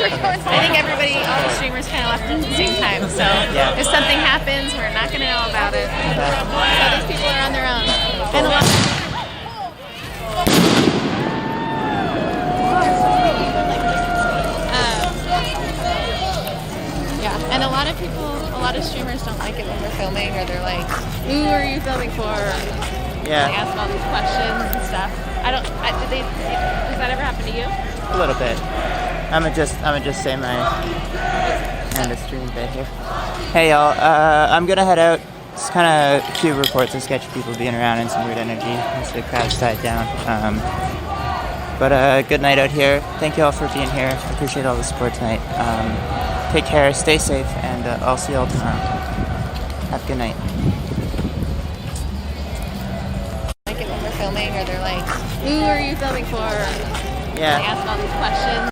I think everybody, all the streamers kind of left at the same time, so if something happens, we're not going to know about it. So these people are on their own. And a lot and a lot of streamers don't like it when we're filming, or they're like, "Who are you filming for?" They ask all these questions and stuff. Does that ever happen to you? A little bit. I'm gonna just say my end of stream bit here. Hey y'all, I'm gonna head out. It's kind of cute reports of sketchy people being around and some weird energy as the crowd's died down. But good night out here. Thank you all for being here. I appreciate all the support tonight. Take care, stay safe, and I'll see y'all tomorrow. Have a good night. Like it when we're filming, or they're like, "Who are you filming for?" They ask all these questions.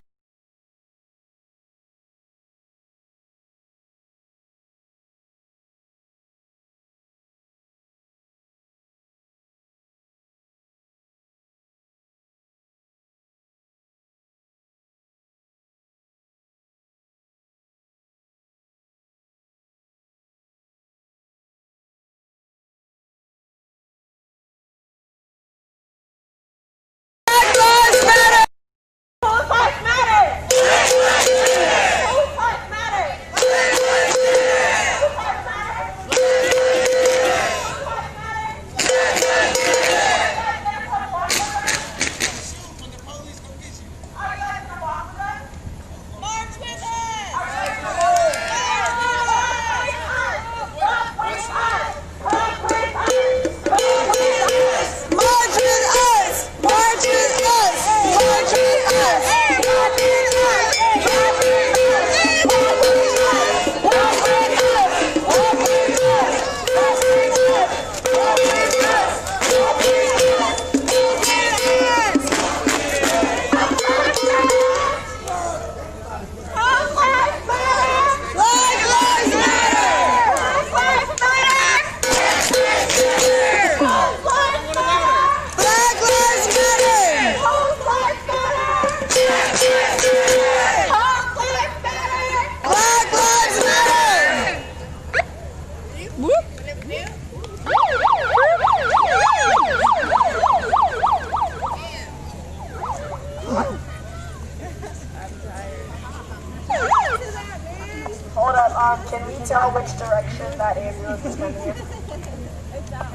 Can we tell which direction that ambulance is coming in?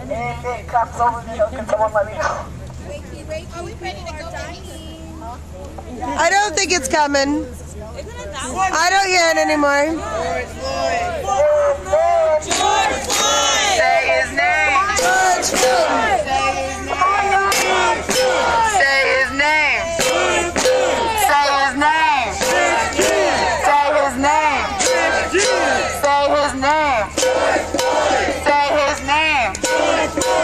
And if it comes over the hill, can someone let me know? Are we ready to go? I don't think it's coming. I don't hear it anymore. George Floyd! Say his name! George Floyd! Say his name! Say his name! Say his name! Say his name! Say his name!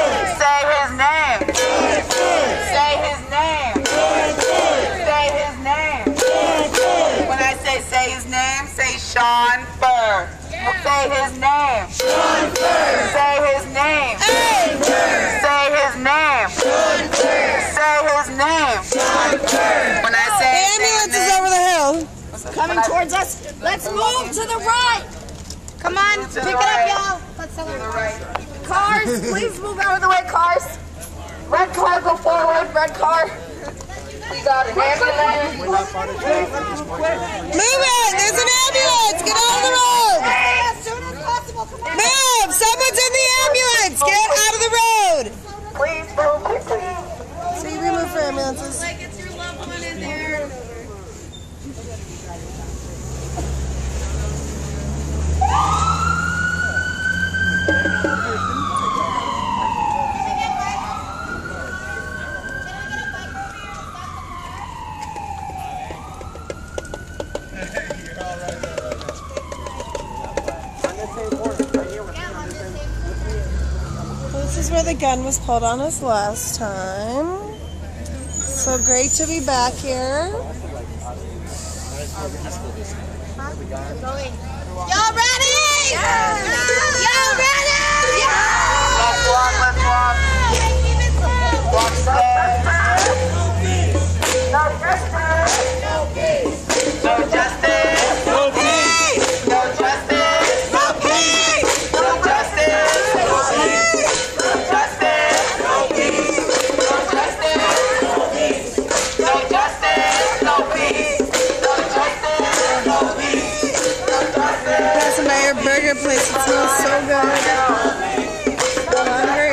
Say his name! Say his name! Say his name! When I say his name, say Sean Burr. Say his name. Sean Burr. Say his name. Hey. Say his name. Sean Burr. Say his name. Sean Burr. When I say the ambulance is over the hill. Coming towards us. Let's move to the right. Come on, pick it up, y'all. Let's to the right. Cars, please move out of the way, cars. Red car, go forward. Red car. We got an ambulance. Move it! There's an ambulance! Get out of the road! As soon as possible. Come on. Move! Someone's in the ambulance! Get out of the road! Please move quickly. See, we move for ambulances. Like it's your loved one in there. This is where the gun was pulled on us last time. So great to be back here. Y'all ready? Yeah. Y'all ready? Yeah. Let's walk. Walk slow. No justice. No justice. No peace. No justice. No peace. No justice. No peace. No justice. No peace. No justice. No peace. No justice. No peace. No justice. No peace. No justice. Passing by your burger place. It smells so good. I'm hungry.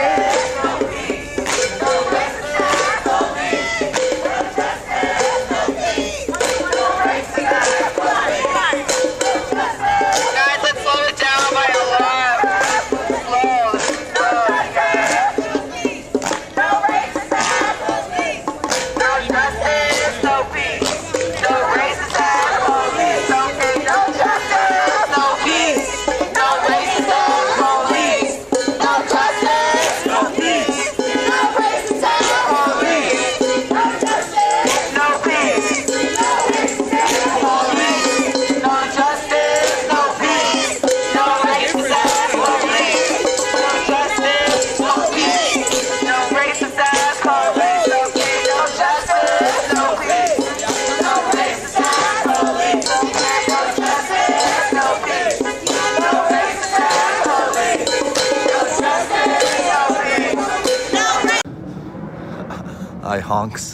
Guys, let's slow it down by a lot. Slow. No racist police. No justice, no peace. No racist police. No peace. No justice, no peace. No racist police. No justice, no peace. No racist police. No justice, no peace. No racist police. No justice, no peace. No racist police. No justice, no peace. No racist police. No peace. No justice, no peace. No racist police. No justice, no peace. No racist police. No justice, no peace. Hi, honks.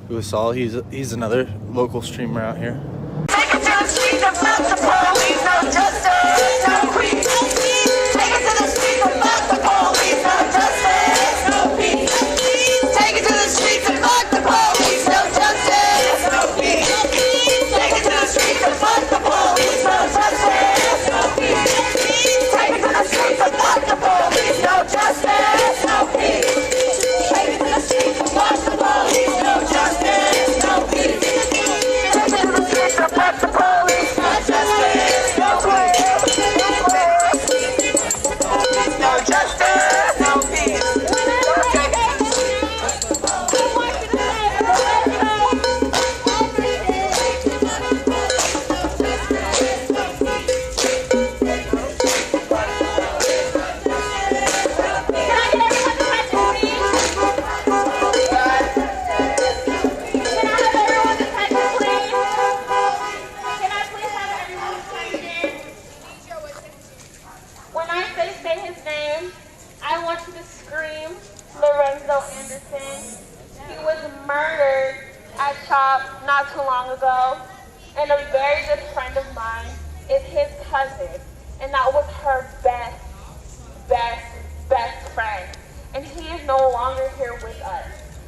Usal, he's another local streamer out here. Take it to the streets and fuck the police, no justice, no peace. Take it to the streets and fuck the police, no justice, no peace. Take it to the streets and fuck the police, no justice, no peace. Take it to the streets and fuck the police, no justice, no peace. Take it to the streets and fuck the police, no justice, no peace. Take it to the streets and fuck the police, no justice, no peace. Take it to the streets and fuck the police, no justice, no peace. No justice, no peace. When I say his name, I want you to scream Lorenzo Anderson. He was murdered at CHOP not too long ago, and a very good friend of mine is his cousin, and that was her best friend. And he is no longer here with us.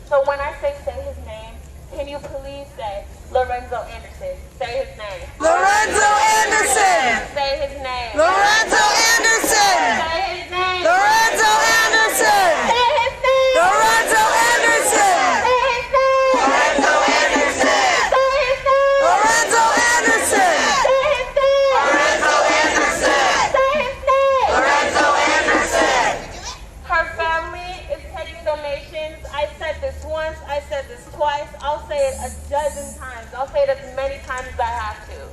So when I say his name, can you please say Lorenzo Anderson? Say his name. Lorenzo Anderson! Say his name. Lorenzo Anderson! Say his name. Lorenzo Anderson! Say his name. Lorenzo Anderson! Say his name. Lorenzo Anderson! Say his name. Lorenzo Anderson! Say his name. Lorenzo Anderson! Say his name. Lorenzo Anderson! Her family is taking donations. I said this once, I said this twice. I'll say it a dozen times. I'll say it as many times as I have to.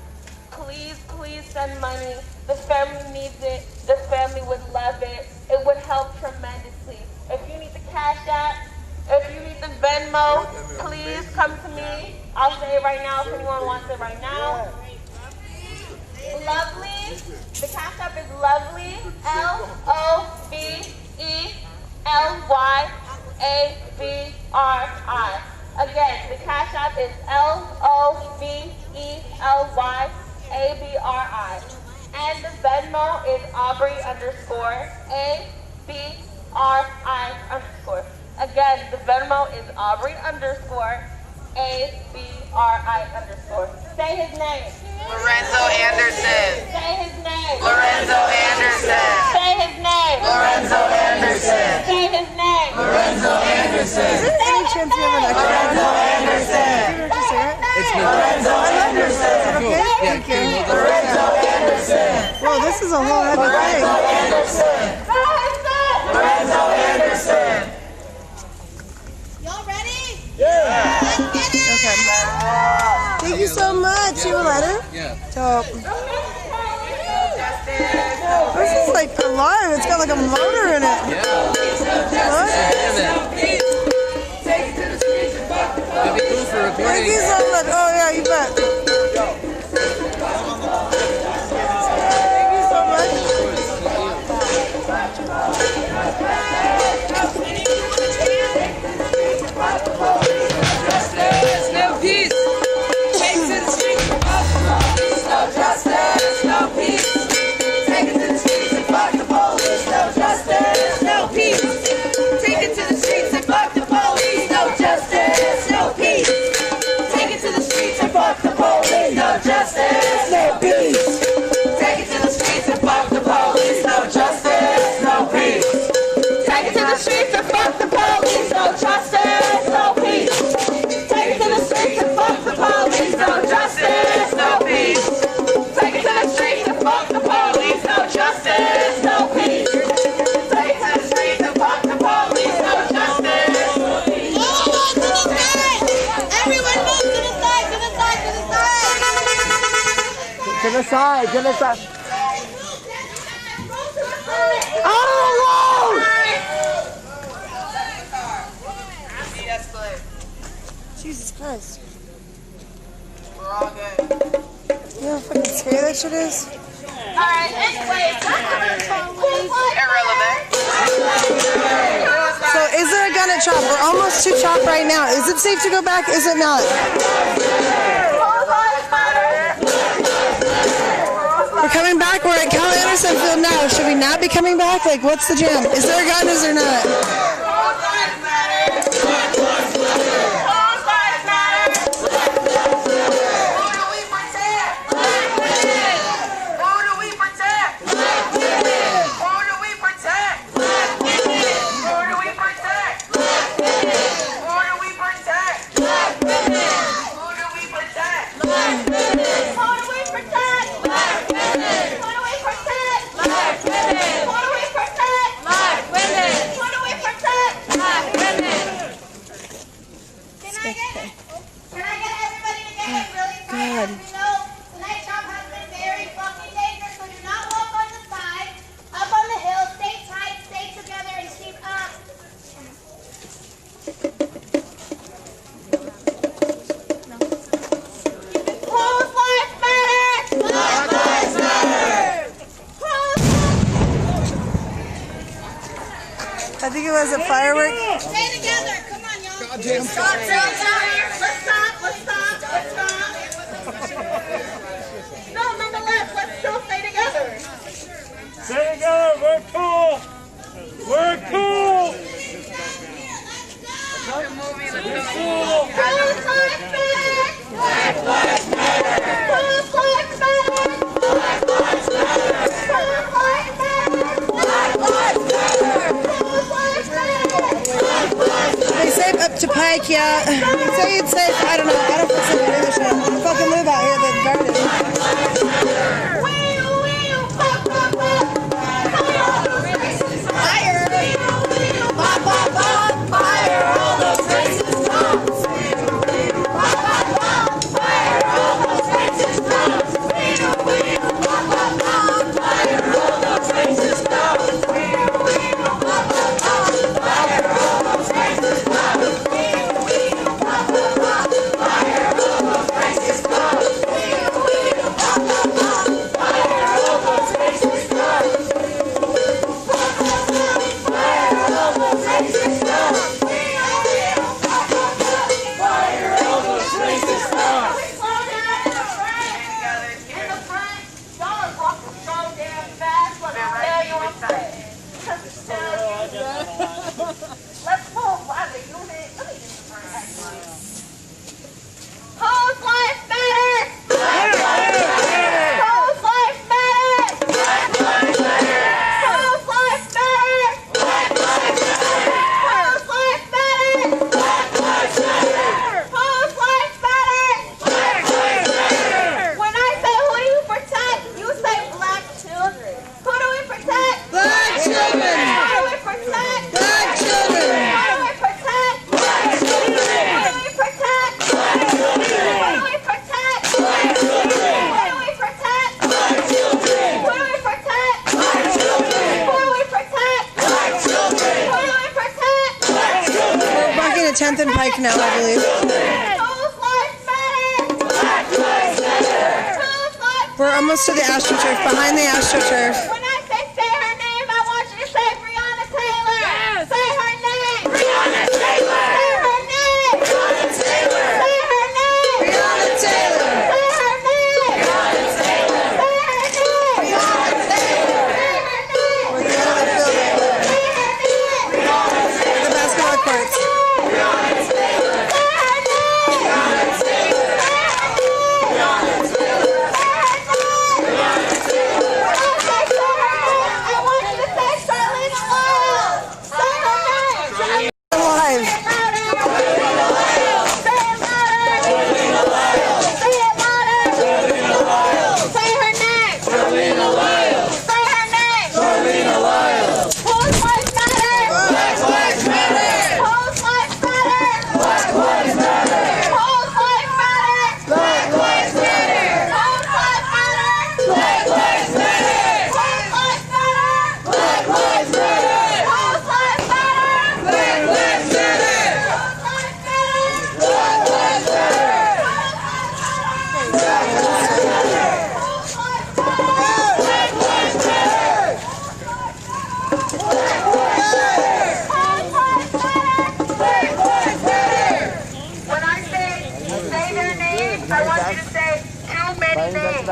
Please send money. The family needs it. The family would love it. It would help tremendously. If you need the Cash App, if you need the Venmo, please come to me. I'll say it right now if anyone wants it right now. Lovely. The Cash App is Lovely. LOVELYABRI. Again, the Cash App is LOVELYABRI. And the Venmo is Aubrey_ABRI_. Again, the Venmo is Aubrey_ABRI_. Say his name. Lorenzo Anderson! Say his name. Lorenzo Anderson! Say his name. Lorenzo Anderson! Say his name. Lorenzo Anderson! Is there any chance we have an extra? Lorenzo Anderson! Can you just hear it? Lorenzo Anderson! Okay, thank you. Lorenzo Oh, this is a whole other thing. Lorenzo Anderson. Y'all ready? Yeah. Let's get it. Okay. Thank you so much. You a letter? Yeah. Dope. This is like alive. It's got like a motor in it. Yeah. What? That'd be cool for Thank recording. you so much. Oh yeah, you bet. Thank you so much. Justice, no peace. Take to the streets and fuck the police. No justice, no peace. Take it to the streets and fuck the police. No justice, no peace. Take it to the streets and fuck the police. No justice, no peace. Take it to the streets and fuck the police. No justice, no peace. Take it to the streets and fuck the police. No justice, no peace. Take it to the streets and fuck the police. No justice, no peace. Take it to the streets and fuck the police. No justice, no peace. Take it to the streets and fuck the police. No justice, no peace. Take it to the streets and fuck the police. No justice, no peace. Everyone move to the side, to the side, to the side. To the side, to the side. Jesus Christ. We're all good. You know how fucking scary that shit is? Alright, anyways, Irrelevant. So is there a gun at CHOP? We're almost to CHOP right now. Is it safe to go back? Is it not? We're coming back. We're at Cal Anderson Field now. Should we not be coming back? Like, what's the jam? Is there a gun? Is there not? God. Tonight CHOP has been very fucking dangerous, so do not walk on the side. Up on the hill, stay tight, stay together, and keep up. Whose life matters? Black lives matter. I think it was a firework. Stay together. Come on, y'all. Goddamn. Stop. Let's stop. No, nonetheless, let's still stay together. Stay together, we're cool! We're cool! We're cool! Whose life matters? Black lives matter. Whose life matters? Black lives matter. Whose life matters? Black lives matter. Whose life matters? Black lives matter. They say up to Pike, yeah. They say it's safe. I don't know. I don't fucking know this shit. I fucking live out here. They've guarded. Fire all those racist break now, I believe. We're almost to the AstroTurf, behind the AstroTurf. When I say her name, I want you to say Breonna Taylor. Yes. Say her name. Breonna Taylor. Say her name. Breonna Taylor. Say her name. Breonna Taylor. Say her name. Breonna Taylor. Say her name. Breonna Taylor. Say her name. We're at the end of the field right there. Say her name. Breonna Taylor. The basketball courts. Breonna Taylor. Say her name. Breonna Taylor. Say her name. Breonna Taylor. Say her name. I want you to say Charlene Lyle. Say her name. Live. Say it louder. Say it louder. Say her name. Say her name. Whose lives matter? Black lives matter. Whose lives matter? Black lives matter. Whose lives matter? Black lives matter. Whose lives matter? Black lives matter. Whose lives matter? Black lives matter. Whose lives matter? Black lives matter. Whose lives matter? Black lives When I say their names, I want you to say too many names.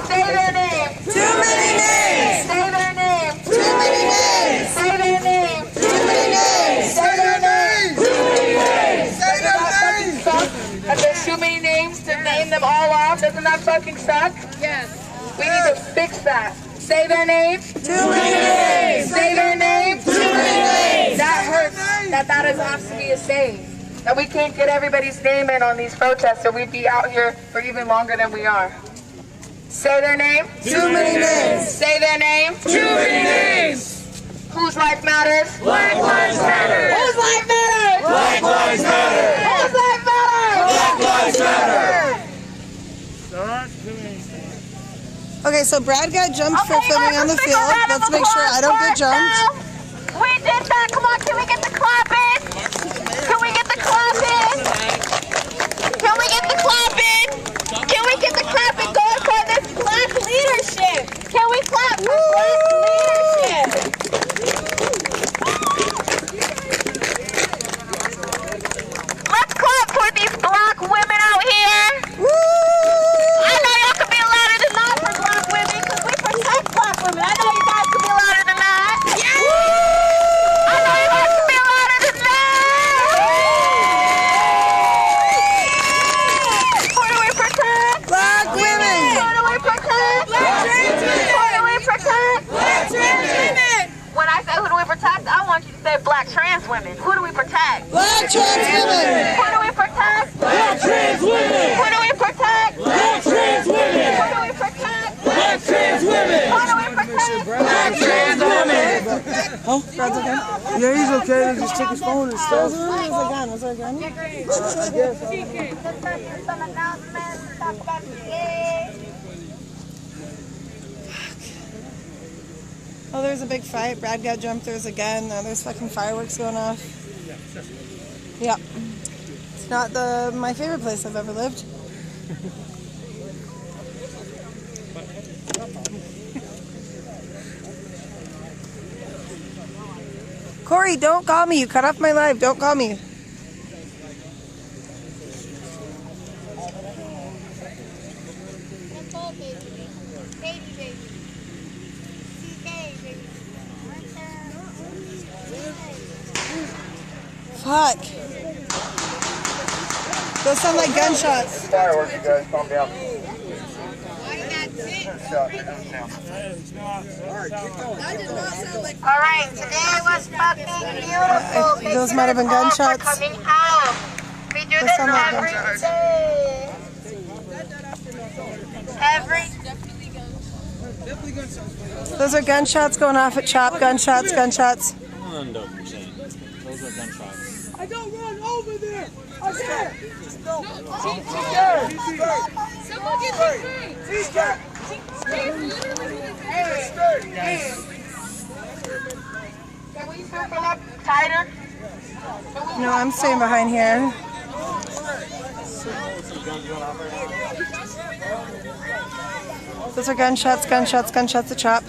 Say their name. Too many names. Say their name. Too many names. Say their name. Too many names. Say their name. Say their names. Suck? If there's too many names to name them all off, doesn't that fucking suck? Yes. We need to fix that. Say their name. Too many names. Say their name. Too many names. That hurts. That is has to be a saying. That we can't get everybody's name in on these protests, so we'd be out here for even longer than we are. Say their name. Too many names. Say their name. Too many names. Whose life matters? Black lives matter. Whose life matters? Black lives matter. Whose life matters? Black lives matter. Okay, so Brad got jumped for Okay, filming on the let's take a field. round of Let's make sure I don't get applause jumped. now. We did that. Come on, can we get the clapping? Can we get the clapping? Can we get the clapping? Can we get the clapping going for this black leadership? Can we clap for black leadership? Let's clap for these black women out here. I know y'all can be louder than that for black women because we protect black women. I know you guys can be louder than that. I know you guys can be louder than that. Who do we protect? Black women. Who do we protect? Black trans women. Who do we protect? Black trans women. When I say who do we protect, I want you to say black trans women. Who do we protect? Black trans women. Who do we protect? Black trans women. Who do we protect? Black trans women. Who do we protect? Black trans women. Who do we protect? Black trans women. Oh, Brad's okay? Yeah, he's okay. He just took his phone and stuff. Where's the gun? Was there a gun? Some announcements, talk about today. Oh, there's a big fight. Brad got jumped. There's a gun. Now there's fucking fireworks going off. Yeah. It's not my favorite place I've ever lived. Corey, don't call me. You cut off my live. Don't call me. Fuck. Those sound like gunshots. Fireworks, you guys, calm down. All right, today was fucking beautiful. Thank Those you might have been all for gunshots. coming out. We do this sound like every gunshots. day. Every Those are gunshots going off at CHOP. Gunshots, gunshots. 100%. Those are gunshots. I don't run over there. I can't. Someone get the thing. Can we circle up tighter? No, I'm staying behind here. Those are gunshots, gunshots, gunshots, a chop.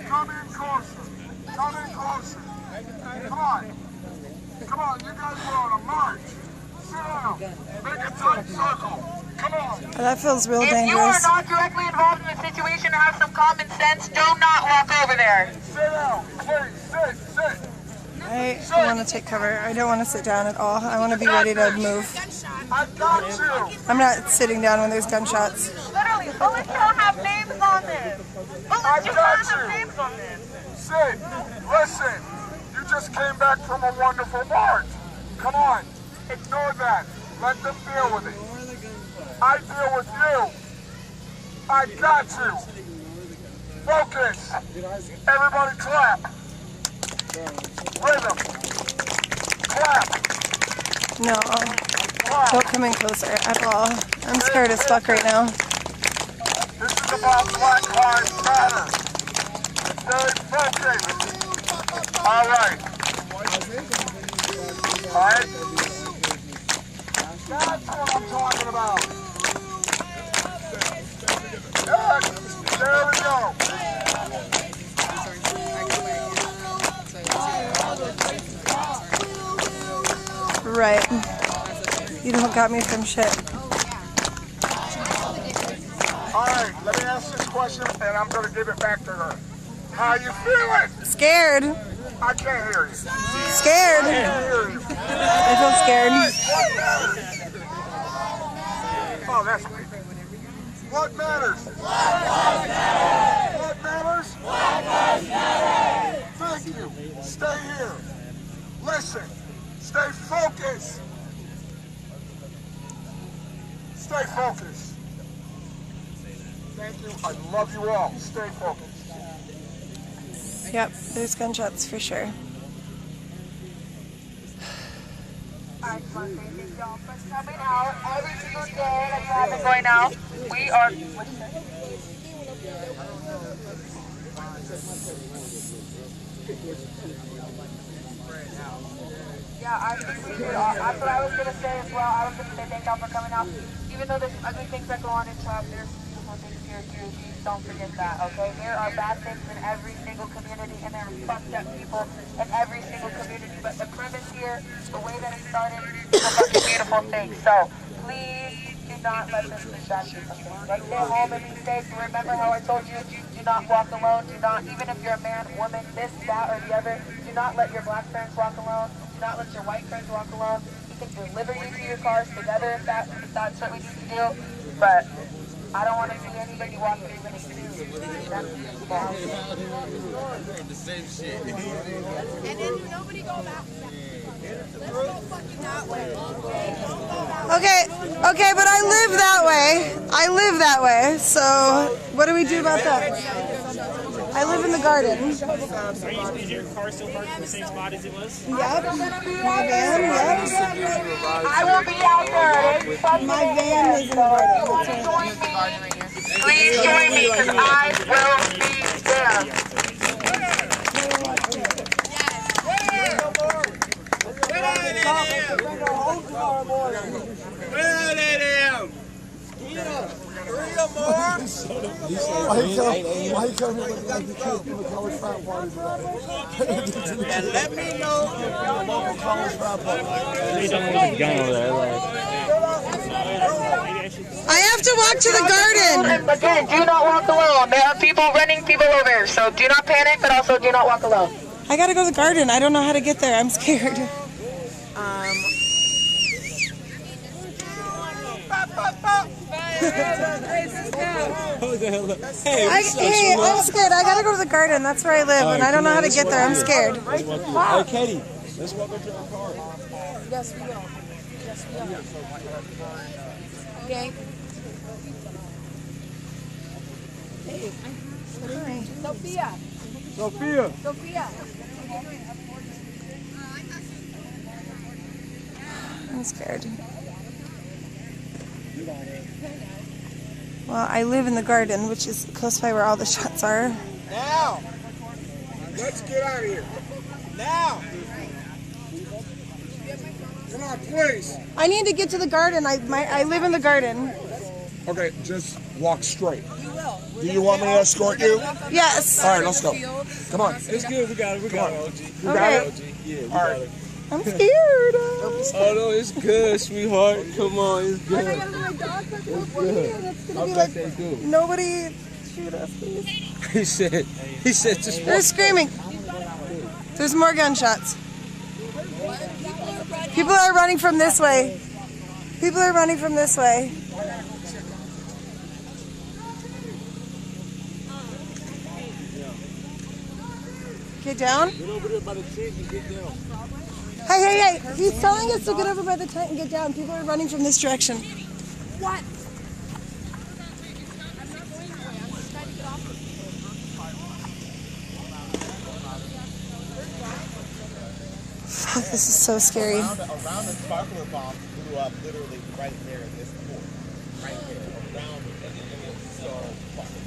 Come in closer. Come in closer. Come on. Come on, you guys are on a march. Sit down. Make a tight circle. Come on. That feels real If you are dangerous. not directly involved in the situation and have some common sense, do not walk over there. Sit down. Please, sit. I want to take cover. I don't want to sit down at all. I want to be ready to move. I got you. I'm not sitting down when there's gunshots. Literally, bullets don't have names on them. Bullets do not have names on them. Sit. Listen. You just came back from a wonderful march. Come on. Ignore that. Let them deal with it. I deal with you. I got you. Focus. Everybody clap. Rhythm. Clap. No, Clap. don't come in closer at all. I'm scared as fuck right now. This is about Black Lives Matter. Stay focused. All right. That's what I'm talking about. There we go. Right. You don't got me from shit. All right, let me ask this question, and I'm going to give it back to her. How you feeling? Scared. I can't hear you. Scared. I can't hear you. I feel scared. What matters? Oh, that's weak. What matters? What matters? Thank you. Stay here. Listen. Stay focused. Stay focused. Thank you. I love you all. Stay focused. Yep, there's gunshots for sure. Alright, come on, thank y'all for coming out every single day that you have been going out. We are. Yeah, I think we are. That's what I was going to say as well. I was going to say thank y'all for coming out. Even though there's ugly things that go on in Trump, there's beautiful things here too. Please don't forget that, okay? There are bad things in every single community, and there are fucked up people in every single community. But the premise here, the way that it started, is a fucking beautiful thing. So please do not let this distract you. Like, stay home and be safe. Remember how I told you, do not walk alone. Do not, even if you're a man, woman, this, that, or the other, do not let your black friends walk alone. Do not let your white friends walk alone. You can deliver you to your cars together if that's what we need to do. But I don't want to see anybody walking even if you do. That's The same shit. And then nobody go back. Let's go fucking that way. Okay, but I live that way. I live that way. So what do we do about that? I live in the garden. Is your car still parked in the same spot as it was? Yep. My van, yep. I will be out there. My van is in the garden. Please join me because I will be there. Why you come here looking like the kids from the college frat parties? And let me know if you're local college frat party. I have to walk to the garden. Again, do not walk alone. There are people running people over, so do not panic, but also do not walk alone. I gotta go to the garden. I don't know how to get there. I'm scared. Hey, I'm scared. I gotta go to the garden. That's where I live, and I don't know how to get there. I'm scared. Hey, Katie, let's walk up to our car. Yes, we will. Yes, we will. Okay. Hey. Hi. Sophia. Sophia. Sophia. I'm scared. Well, I live in the garden, which is close by where all the shots are. Now! Let's get out of here. Now! Come on, please. I need to get to the garden. I live in the garden. Okay, just walk straight. Do you want me to escort you? Yes. All right, let's go. Come on. It's good. We got it. We got it, OG. You got it? Yeah, we All got right. it. I'm scared. Oh no, it's good, sweetheart. Come on, it's good. I gotta let my dog fucking look for me, and it's gonna be I like, bet they do. nobody shoot us, please. He said just They're screaming. There's more gunshots. People are running from this way. People are running from this way. Get down. Get over there by the tent and get down. Hey. He's telling us to get over by the tent and get down. People are running from this direction. What? Fuck, this is so scary. Around the sparkler bomb blew up literally right there in this court. Right there. Around it. And it was so fucking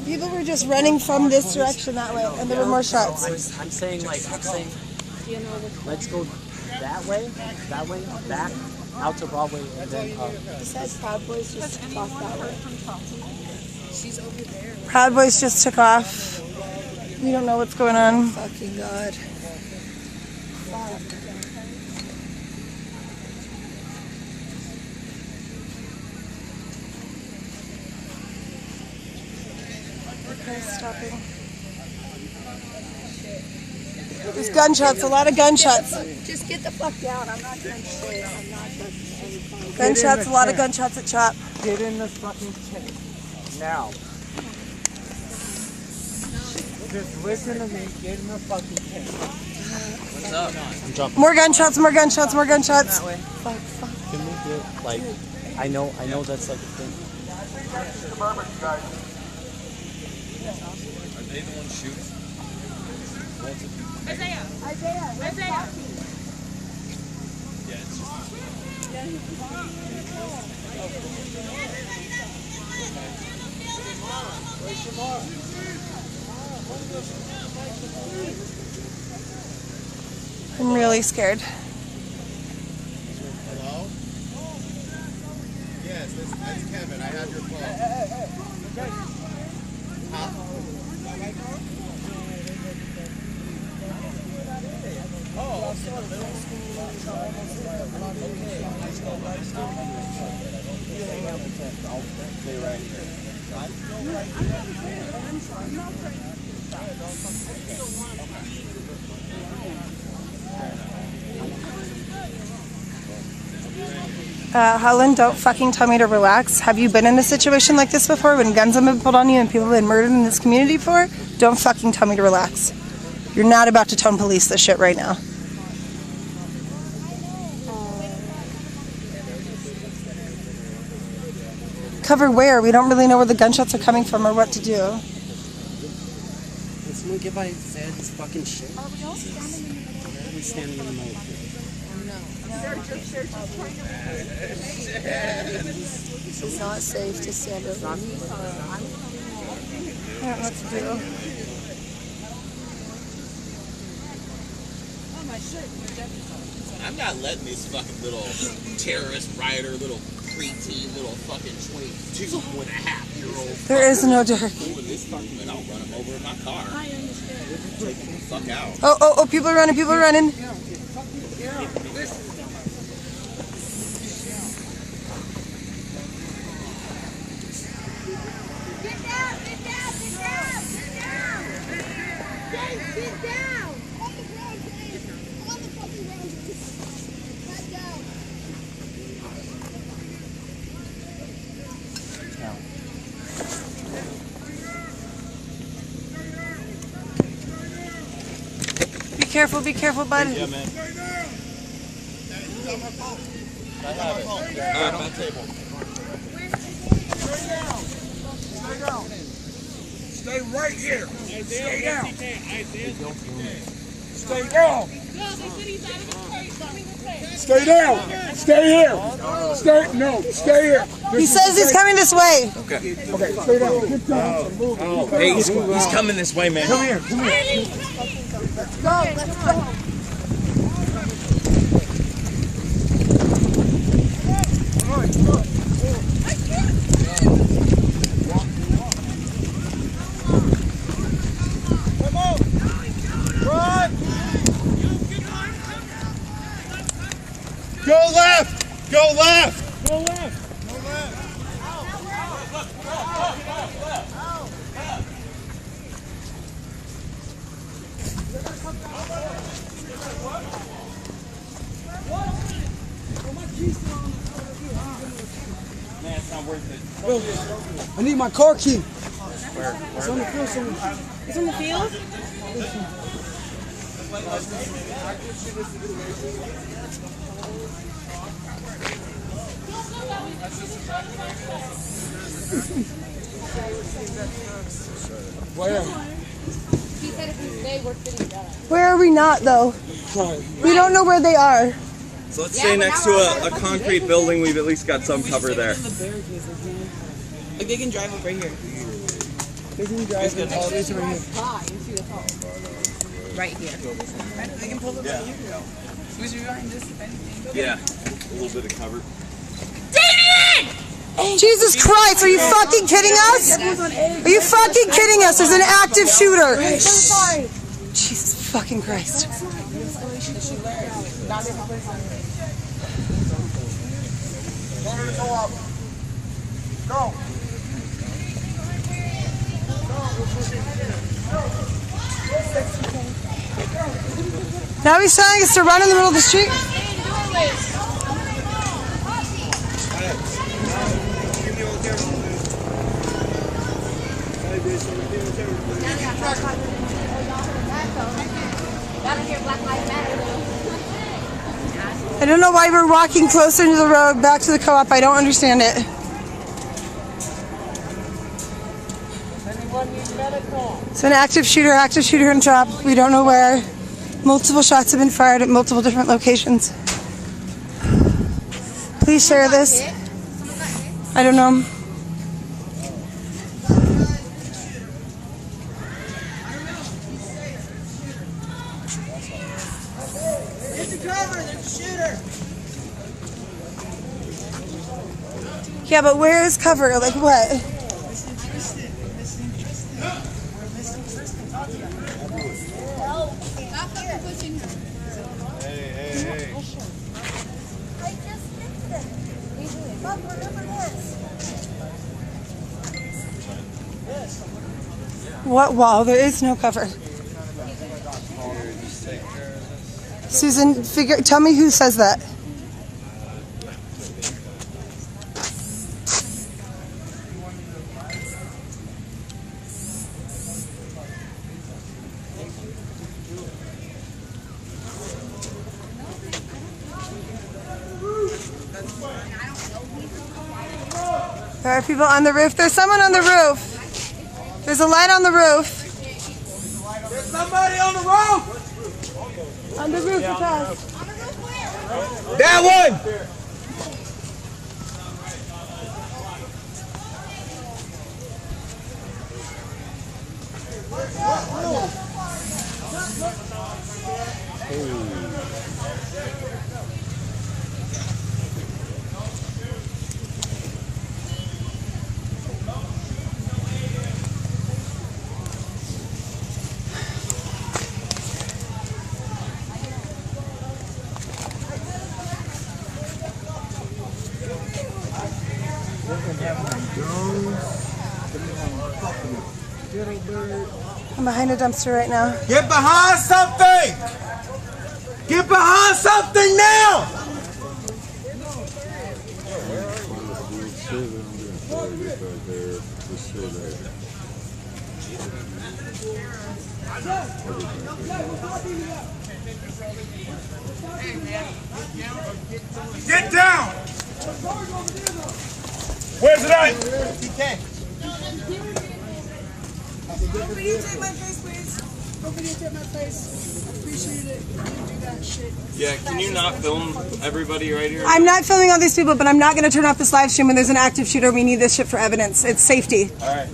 People were just running from this direction that way, and there were more shots. I'm saying, let's go that way, back, out to Broadway, and then Besides Proud Boys just off that way. She's over there. Proud Boys just took off. We don't know what's going on. Fucking God. Okay, stopping. There's gunshots, a lot of gunshots. Just get the fuck down. I'm not doing shit. I'm not touching any phone. Gunshots, a lot of gunshots at CHOP. get in the fucking tent. Now. Just listen to me, get in the fucking tent. What's up? I'm jumping. More gunshots, more gunshots, more gunshots. Can we get, like, I know that's like a thing. Are they the ones shooting? Isaiah. Yeah, it's I'm really scared. Hello? Yes, that's Kevin. I have your phone. Huh? Oh, I'll stay right here. Helen, don't fucking tell me to relax. Have you been in a situation like this before when guns have been pulled on you and people have been murdered in this community before? Don't fucking tell me to relax. You're not about to tone police this shit right now. Cover where? We don't really know where the gunshots are coming from or what to do. Can someone get by Zed's fucking shit? Are we all standing in the middle? It's not safe to stand over. I don't know what to do. I'm not letting these fucking little terrorist rioter, little preteen, little fucking 22.5-year-old. There is no Derek. When this fucking, I'll run him over in my car. Take him the fuck out. Oh, people are running, people are running. Be careful, bud. Yeah, man. I have it. On my table. Stay Stay right here. Stay down. Stay down. Stay down. Stay here. Stay here. He says he's coming this way. Okay, stay down. Get down. Hey, he's coming this way, man. Come here. Let's go. Go left! Go left! Go left. Man, it's not worth it. I need my car key. Where? It's on the field somewhere. It's in the field? Where? He said if we stay, we're sitting down. Where are we not, though? We don't know where they are. So let's stay next to a concrete building. We've at least got some cover there. Like they can drive up right here. They can drive up all this right here. Right here. They can pull up right here. Who's behind this, if anything? Yeah, a little bit of cover. Jesus Christ, are you fucking kidding us? Are you fucking kidding us? There's an active shooter. I'm so sorry. Jesus fucking Christ. Go. Now he's telling us to run in the middle of the street? I don't know why we're walking closer to the road back to the co-op. I don't understand it. It's an active shooter in trap. We don't know where. Multiple shots have been fired at multiple different locations. Please share this. I don't know. Yeah, but where is cover? Like what? What wall? There is no cover. Susan, tell me who says that. There are people on the roof. There's someone on the roof. There's a light on the roof. There's somebody on the roof. On the roof with us. That one! I'm behind a dumpster right now. Get behind something! Get behind something now! Get down. Where's it at? Don't videotape my face, please. Don't videotape my face. I appreciate it. You didn't do that shit. Yeah, can you not film everybody right here? I'm not filming all these people, but I'm not going to turn off this live stream when there's an active shooter. We need this shit for evidence. It's safety. All right.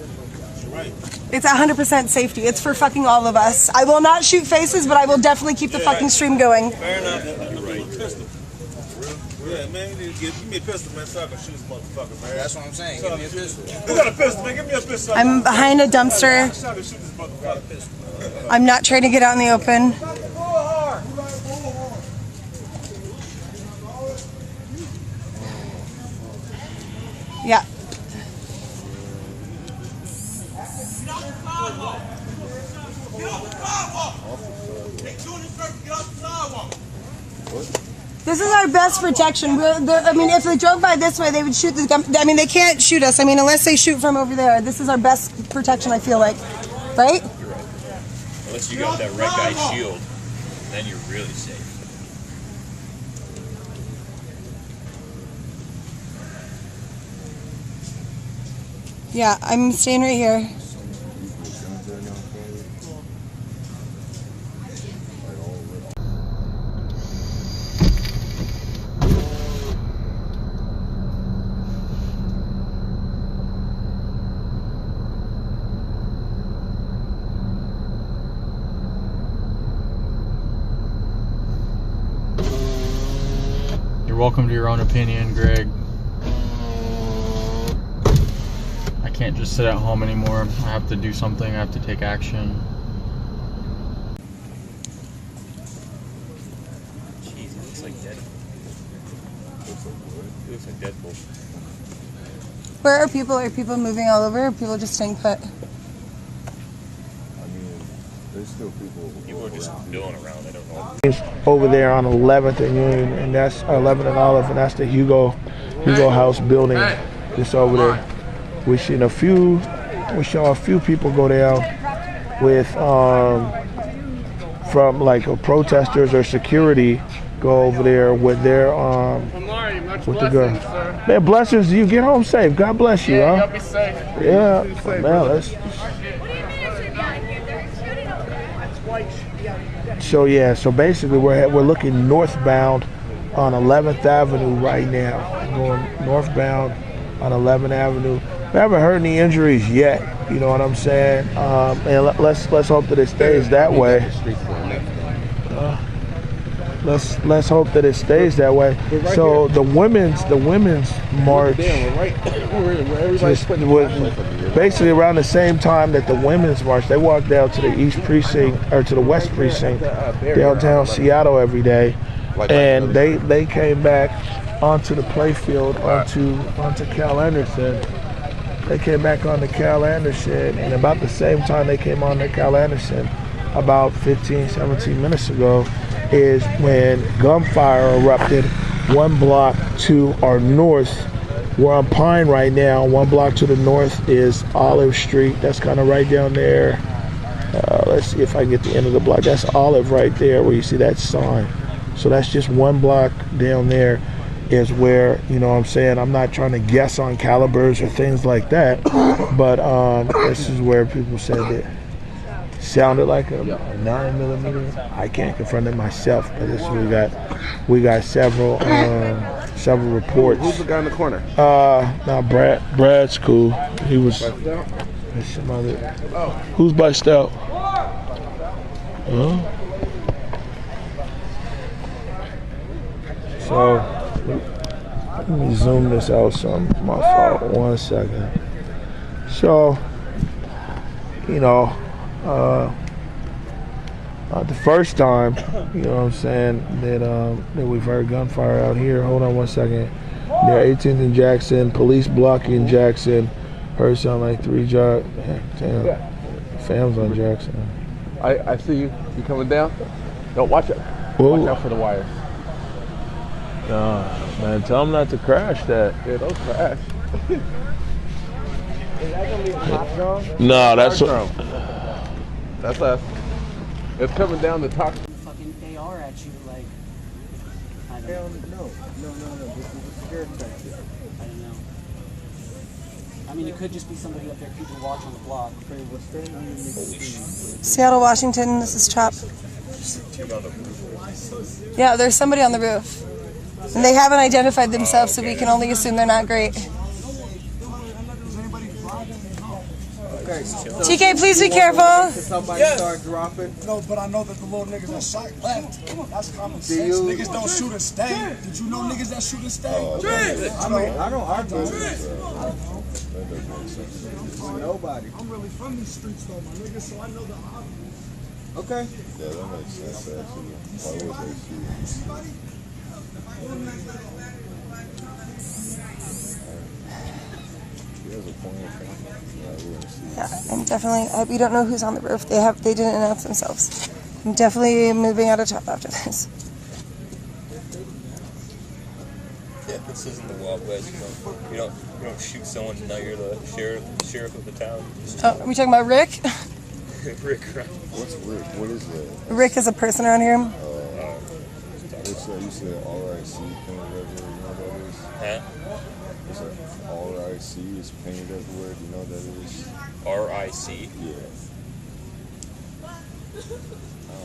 It's 100% safety. It's for fucking all of us. I will not shoot faces, but I will definitely keep the fucking stream going. Fair enough. Yeah, man, you need to give me a pistol, man, so I can shoot this motherfucker, man. That's what I'm saying. Give me a pistol. Who got a pistol, man? Give me a pistol. I'm behind a dumpster. So I can shoot this motherfucker. I'm not trying to get out in the open. Yeah. This is our best protection. I mean, if they drove by this way, they would shoot the gun. I mean, they can't shoot us. I mean, unless they shoot from over there. This is our best protection, I feel like. Right? You're right. Unless you got that red guy shield, then you're really safe. Yeah, I'm staying right here. You're welcome to your own opinion, Greg. I can't just sit at home anymore. I have to do something. I have to take action. Jeez, it looks like Deadpool. It looks like Deadpool. Where are people? Are people moving all over? Or are people just staying put? There's still people. People are just milling around. They don't know. Over there on 11th and Union, and that's 11th and Olive, and that's the Hugo House building. Just over there. We seen a few people go down with from like protesters or security go over there with their with the gun. Man, blessings to you. Get home safe. God bless you. Yeah, huh? y'all be safe. Yeah, Be safe, man. Let's. So yeah, so basically we're looking northbound on 11th Avenue right now. Going northbound on 11th Avenue. We haven't heard any injuries yet. You know what I'm saying? And let's hope that it stays that way. Let's hope that it stays that way. So the women's march was basically around the same time that the women's march. They walked down to the East Precinct or to the West Precinct, downtown Seattle every day, and they came back onto the playfield onto Cal Anderson. They came back onto Cal Anderson, and about the same time they came onto Cal Anderson, about 15, 17 minutes ago, is when gunfire erupted 1 block to our north. We're on Pine right now. 1 block to the north is Olive Street. That's kind of right down there. Let's see if I can get the end of the block. That's Olive right there where you see that sign. So that's just 1 block down there is where, you know what I'm saying, I'm not trying to guess on calibers or things like that, but this is where people said that sounded like a 9mm. I can't confirm it myself, but this we got several reports. Who's the guy in the corner? Now Brad's cool. He was some other. Who's bust out? So let me zoom this out some. My fault. 1 second. So, you know, not the first time, you know what I'm saying, that we've heard gunfire out here. Hold on 1 second. Near 18th and Jackson, police blocking Jackson. Heard sound like 3 Damn. Fam's on Jackson. I see you. You coming down? Don't watch it. Whoa. Watch out for the wires. Nah, man, tell them not to crash that. Yeah, don't crash. Is that gonna be a hot drum? No, that's what. That's us. It's coming down the top. Fucking AR at you, like. I don't know. No. This is a security thing. I don't know. I I mean, it could just be somebody up there keeping watch on the block. Seattle, Washington, this is Chop. Yeah, there's somebody on the roof. And they haven't identified themselves, so we can only assume they're not great. TK, please be careful. Somebody start dropping. No, but I know that the little niggas that shot left. That's common sense. Niggas don't shoot and stay. Did you know niggas that shoot and stay? I don't argue with it. Nobody. I'm really from these streets though, my nigga, so I know the obvious. Okay. Yeah, that makes sense actually. Why would they shoot? Yeah, I'm definitely. We don't know who's on the roof. They didn't announce themselves. I'm definitely moving out of Chop after this. Yeah, this isn't the Wild West. You don't shoot someone and now you're the sheriff of the town. Oh, are we talking about Rick? Rick, right? What's Rick? What is that? Rick is a person around here. What's that? You said RIC painted everywhere. You know what that is? Huh? Is that RIC is painted everywhere? Do you know what that is? RIC? Yeah. I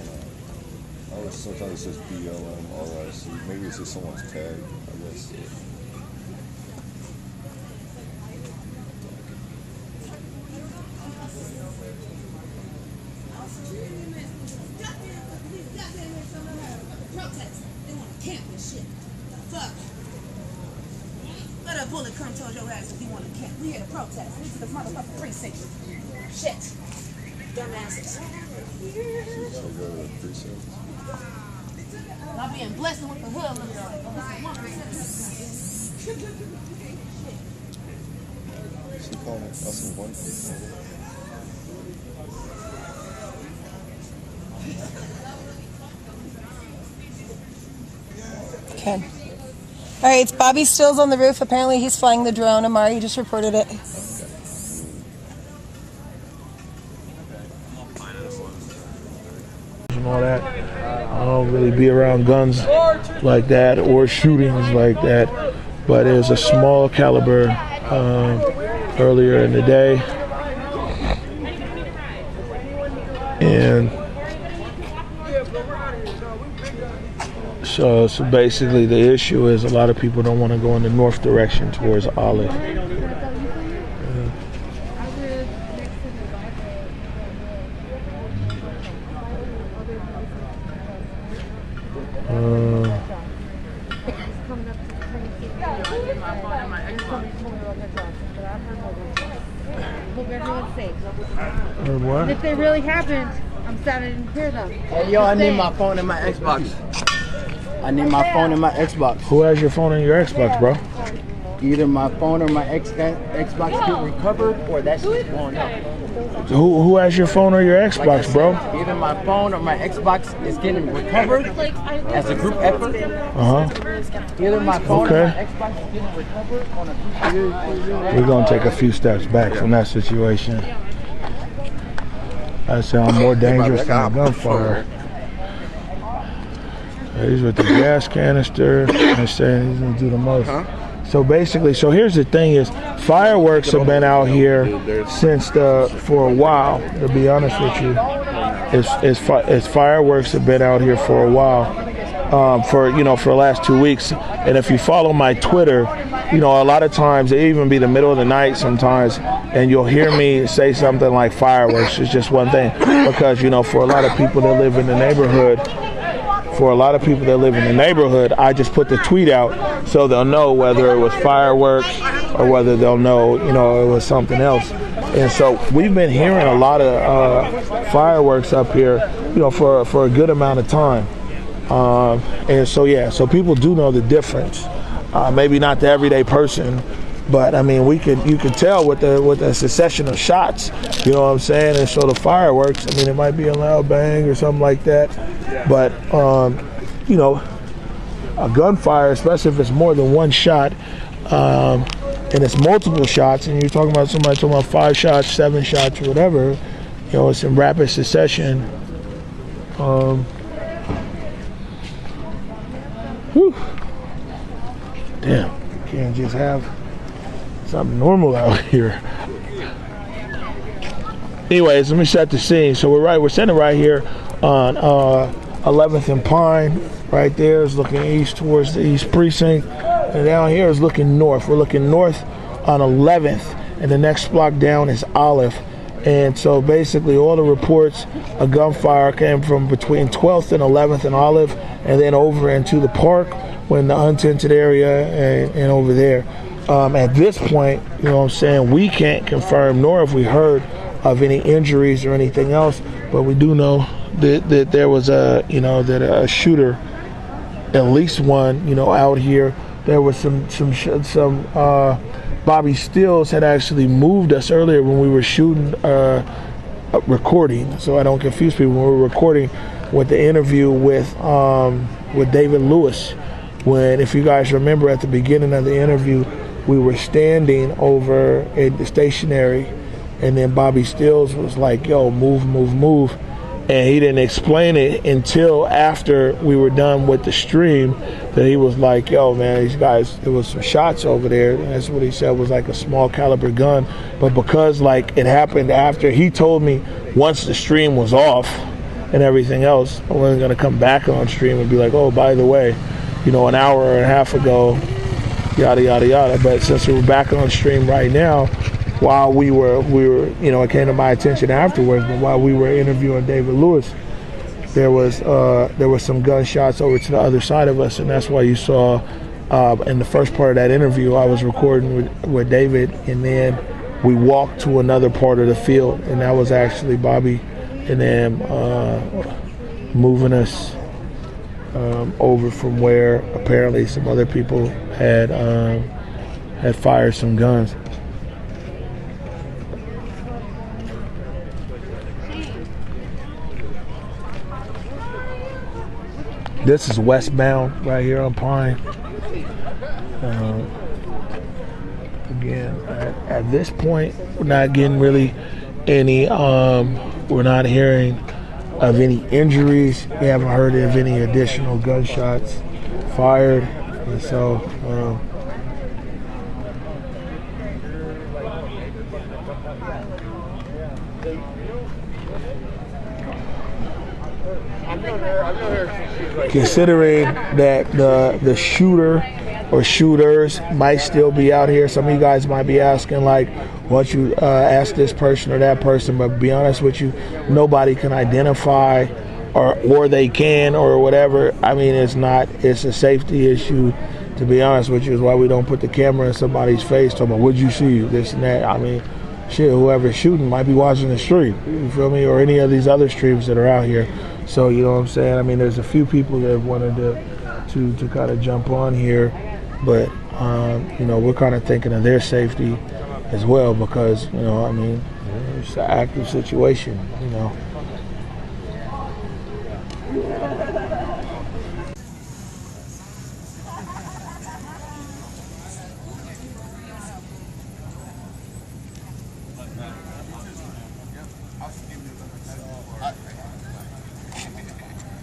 don't know. Sometimes it says BLM, RIC. Maybe it's just someone's tag, I guess. Protest. They want to camp and shit. Fuck. Let a bullet come towards your ass if you want to camp. We here to protest. This is the motherfucking precinct. Shit. Dumbasses. Not being blessed with the hood looks like. She calling us in one thing. Okay. All right, it's Bobby Stills on the roof. Apparently he's flying the drone. Amari just reported it. And all that. I don't really be around guns like that or shootings like that. But it was a small caliber earlier in the day. And so basically the issue is a lot of people don't want to go in the north direction towards Olive. Hope everyone's safe. What? And if they really happened, I'm sad I didn't hear them. Hey, yo, I need my phone and my Xbox. I need my phone and my Xbox. Who has your phone and your Xbox, bro? Either my phone or my Xbox get recovered, or that shit's blown up. Who has your phone or your Xbox, bro? Either my phone or my Xbox is getting recovered as a group effort. Either my phone or my Xbox is getting recovered on a group effort. We're gonna take a few steps back from that situation. That sounds more dangerous than a gunfire. He's with the gas canister. They're saying he's gonna do the most. So basically, so here's the thing: is fireworks have been out here since for a while. To be honest with you, it's fireworks have been out here for a while. For the last 2 weeks. And if you follow my Twitter, a lot of times it even be the middle of the night sometimes, and you'll hear me say something like fireworks. It's just one thing, because for a lot of people that live in the neighborhood. I just put the tweet out so they'll know whether it was fireworks or whether they'll know, it was something else. And so we've been hearing a lot of fireworks up here, for a good amount of time. And so people do know the difference. Maybe not the everyday person, but I mean, you can tell with the succession of shots, you know what I'm saying? And so the fireworks, I mean, it might be a loud bang or something like that, but a gunfire, especially if it's more than one shot, and it's multiple shots, and you're talking about somebody talking about 5 shots, 7 shots, or whatever, it's in rapid succession. Whew. Damn, can't just have something normal out here. Anyways, let me set the scene. So we're sitting right here on 11th and Pine. Right there is looking east towards the East Precinct, and down here is looking north. We're looking north on 11th, and the next block down is Olive. And so basically all the reports of gunfire came from between 12th and 11th and Olive, and then over into the park, when the untented area and over there. At this point, you know what I'm saying, we can't confirm nor have we heard of any injuries or anything else, but we do know that there was a shooter, at least one, out here. There was some Bobby Stills had actually moved us earlier when we were shooting, recording, so I don't confuse people. When we were recording with the interview with David Lewis, when, if you guys remember at the beginning of the interview, we were standing over at the stationary, and then Bobby Stills was like, yo, move. And he didn't explain it until after we were done with the stream, that he was like, yo, man, these guys, there was some shots over there. And that's what he said was like a small caliber gun. But because like it happened after, he told me once the stream was off and everything else, I wasn't going to come back on stream and be like, oh, by the way, an hour and a half ago, yada, yada, yada. But since we're back on stream right now, while we were, it came to my attention afterwards, but while we were interviewing David Lewis, there was some gunshots over to the other side of us, and that's why you saw in the first part of that interview, I was recording with David, and then we walked to another part of the field, and that was actually Bobby and them moving us over from where apparently some other people had fired some guns. This is westbound right here on Pine. Again, at this point, we're not getting really any, we're not hearing of any injuries. We haven't heard of any additional gunshots fired. And so, considering that the shooter or shooters might still be out here, some of you guys might be asking, like, why don't you ask this person or that person? But to be honest with you, nobody can identify, or they can, or whatever. I mean, it's a safety issue. To be honest with you, is why we don't put the camera in somebody's face talking about, what'd you see, this and that. I mean, shit, whoever's shooting might be watching the stream, you feel me, or any of these other streams that are out here. So, you know what I'm saying? I mean, there's a few people that have wanted to kind of jump on here, but, we're kind of thinking of their safety as well because, it's an active situation,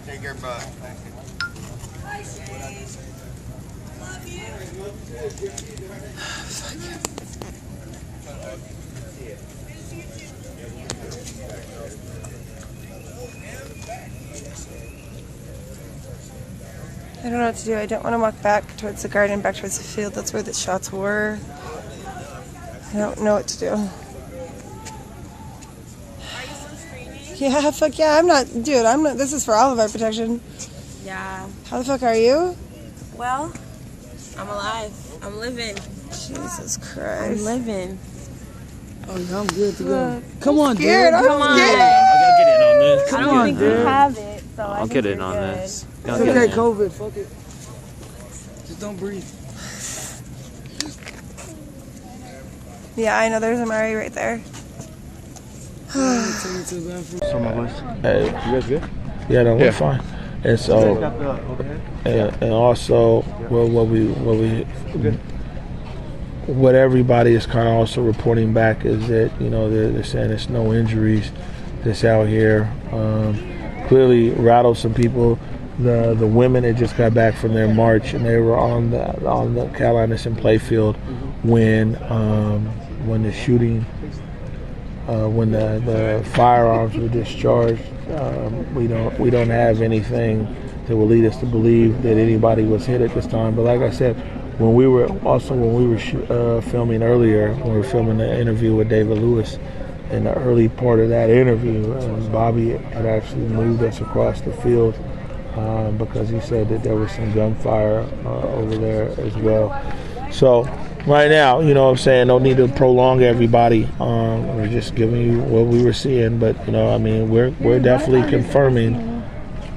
Take care, bud. I don't know what to do. I don't want to walk back towards the garden, back towards the field. That's where the shots were. I don't know what to do. Yeah, fuck yeah, I'm not, this is for all of our protection. Yeah. How the fuck are you? Well, I'm alive. I'm living. Jesus Christ. I'm living. Oh, yeah, I'm good to go. Come on, dude. I'm Come on. scared. I gotta get in on this. I don't think you have it, so I'll get in on this. It's okay, COVID. Fuck it. Just don't breathe. Yeah, I know there's a Murray right there. Some of us. You guys good? Yeah, no, we're fine. And so, and also, what everybody is kind of also reporting back is that they're saying there's no injuries that's out here. Clearly rattled some people. the women had just got back from their march, and they were on the Carolinas in playfield when the shooting, when the firearms were discharged. We don't have anything that will lead us to believe that anybody was hit at this time. But like I said, when we were filming earlier, when we were filming the interview with David Lewis, in the early part of that interview, Bobby had actually moved us across the field because he said that there was some gunfire over there as well. So right now, you know what I'm saying, don't need to prolong everybody. We're just giving you what we were seeing, but you know, I mean, we're definitely confirming.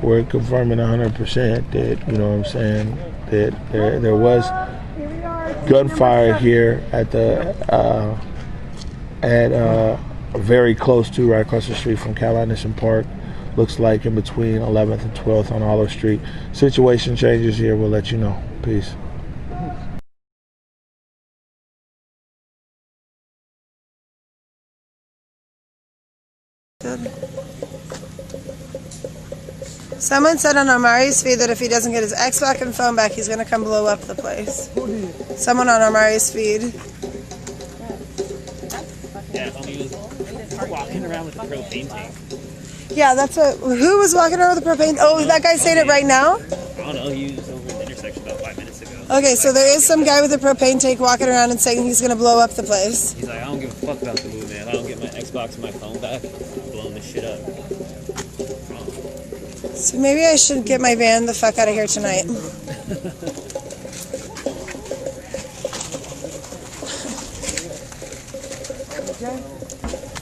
We're confirming 100% that, you know what I'm saying, that there was gunfire here at very close to, right across the street from Carolinas Park. Looks like in between 11th and 12th on Olive Street. Situation changes here, we'll let you know. Peace. Someone said on Amari's feed that if he doesn't get his Xbox and phone back, he's going to come blow up the place. Someone on Amari's feed. Yeah, homie was walking around with a propane tank. Yeah, that's what. Who was walking around with a propane? Oh, that guy's saying it right now? I don't know, he was over at the intersection about 5 minutes ago. Okay, so there is some guy with a propane tank walking around and saying he's going to blow up the place. He's like, I don't give a fuck about the movement. If I don't get my Xbox and my phone back, I'm blowing this shit up. So maybe I should get my van the fuck out of here tonight.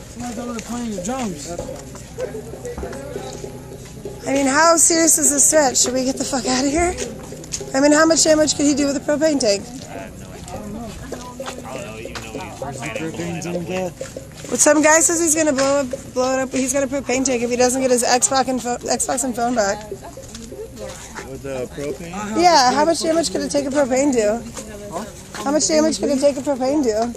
Somebody's over there playing the drums. I mean, how serious is this threat? Should we get the fuck out of here? I mean, how much damage could he do with a propane tank? I have no idea. I don't know, even though he's planning on But some guy says he's gonna blow it up. He's got a propane tank if he doesn't get his Xbox and phone back. With the propane? Yeah. How much damage could it take a propane do? How much damage could it take a propane do?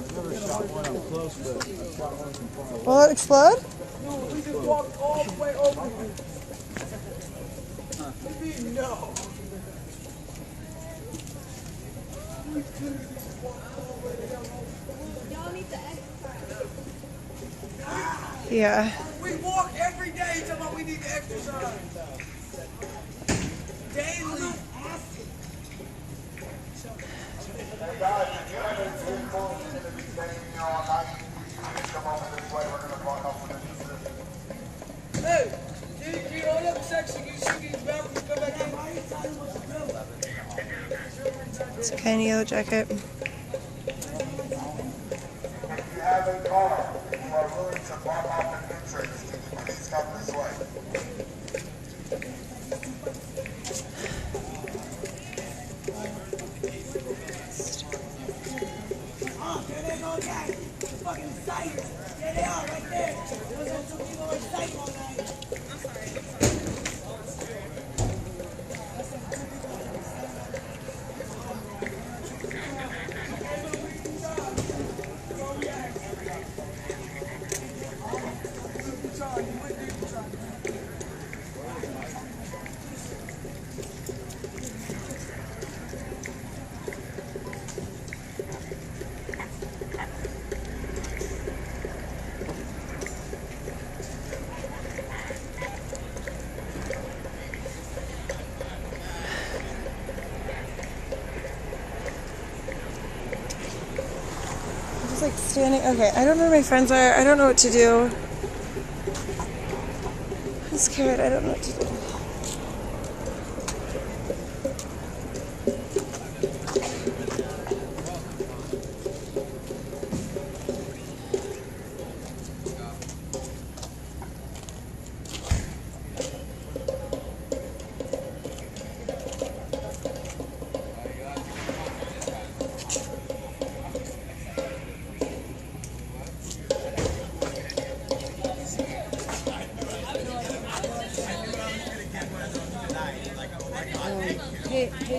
Will it explode? No, we just walked all the way over here. No. Yeah. We walk every day talking about we need to exercise. Daily. Hey, can you hold up a section? You should get back when you come back in. It's a kind of yellow jacket. If you have a car, you are willing to bump off an entrance, can you please come this way? There they go again. The fucking sight. There they are, right there. Those two people in sight all night. Like standing. Okay, I don't know where my friends are. I don't know what to do. I'm scared. I don't know what to do.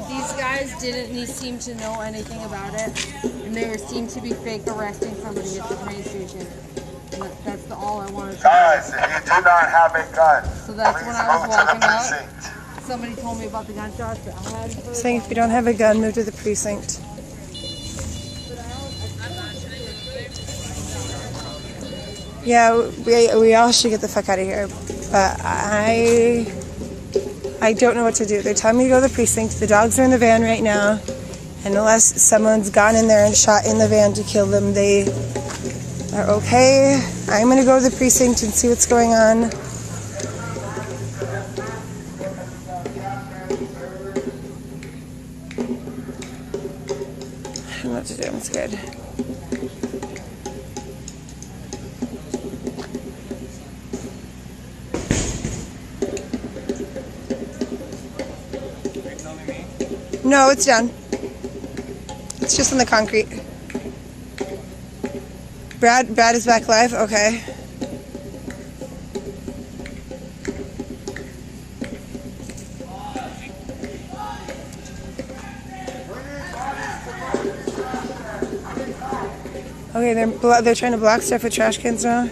These guys didn't seem to know anything about it, and they seemed to be fake arresting somebody at the train station. And that's all I wanted to know. Guys, if you do not have a gun, So that's please when I was move to the walking up. precinct. So somebody told me about the gunshots. I had heard Saying if you don't have a gun, move to the precinct. Yeah, we all should get the fuck out of here. But I don't know what to do. They're telling me to go to the precinct. The dogs are in the van right now. And unless someone's gone in there and shot in the van to kill them, they are okay. I'm going to go to the precinct and see what's going on. I don't know what to do. I'm scared. No, it's done. It's just on the concrete. Brad is back live? Okay. Okay, they're trying to block stuff with trash cans now.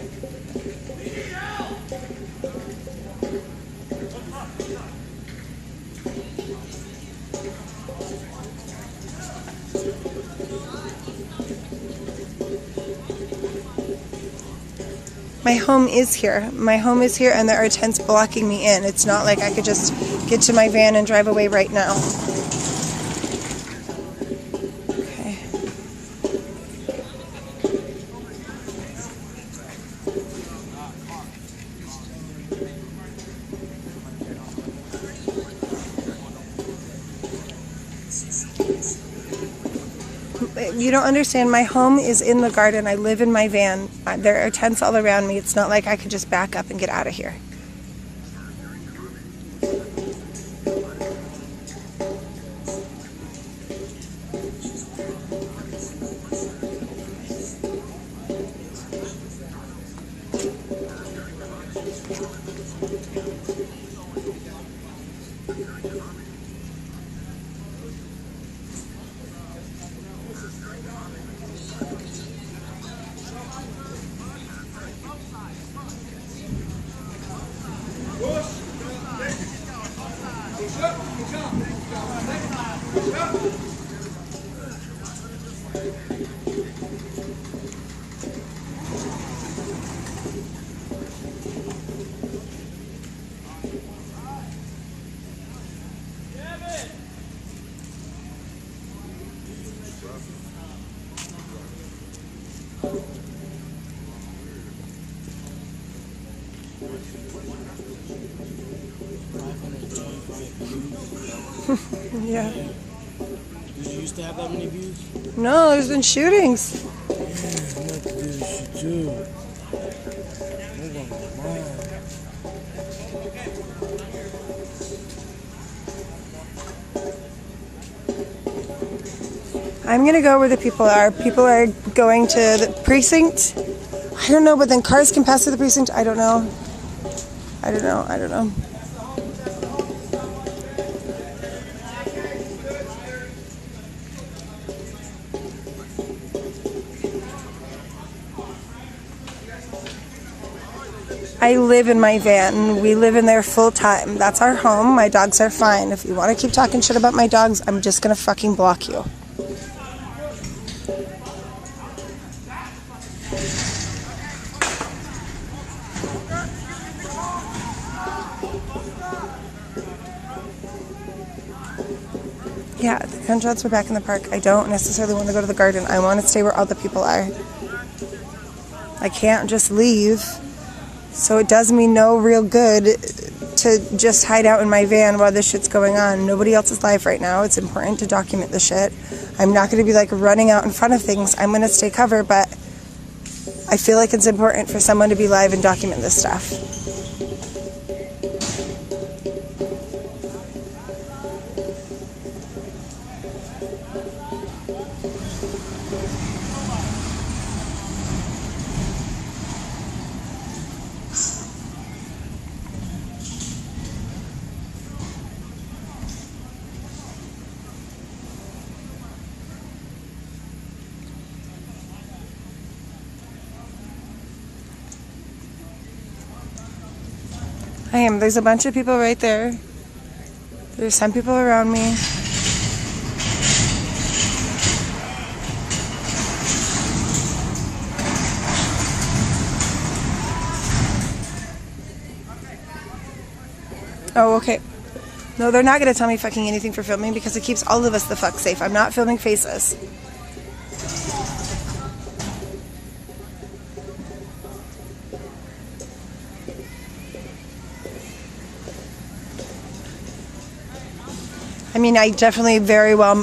My home is here. My home is here, and there are tents blocking me in. It's not like I could just get to my van and drive away right now. Okay. You don't understand. My home is in the garden. I live in my van. There are tents all around me. It's not like I could just back up and get out of here. Yeah. Did you used to have that many views? No, there's been shootings. Yeah, I'm about to do this shit too. I'm gonna go where the people are. People are going to the precinct. I don't know, but then cars can pass through the precinct. I don't know. I don't know. I live in my van. We live in there full time. That's our home. My dogs are fine. If you want to keep talking shit about my dogs, I'm just gonna fucking block you. Yeah, the gunshots were back in the park. I don't necessarily want to go to the garden. I want to stay where all the people are. I can't just leave. So it does me no real good to just hide out in my van while this shit's going on. Nobody else is live right now. It's important to document the shit. I'm not going to be like running out in front of things. I'm going to stay covered, but I feel like it's important for someone to be live and document this stuff. I am. There's a bunch of people right there. There's some people around me. Oh, okay. No, they're not going to tell me fucking anything for filming because it keeps all of us the fuck safe. I'm not filming faces. I mean, I definitely very well,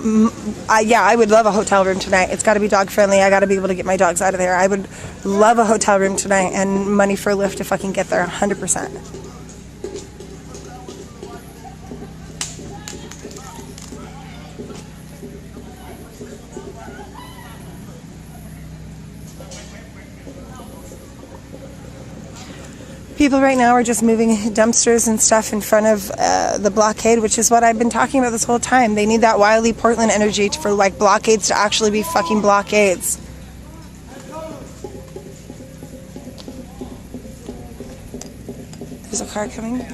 yeah, I would love a hotel room tonight. It's got to be dog friendly. I got to be able to get my dogs out of there. I would love a hotel room tonight and money for a lift to fucking get there 100%. People right now are just moving dumpsters and stuff in front of the blockade, which is what I've been talking about this whole time. They need that Wiley Portland energy for like blockades to actually be fucking blockades. There's a car coming.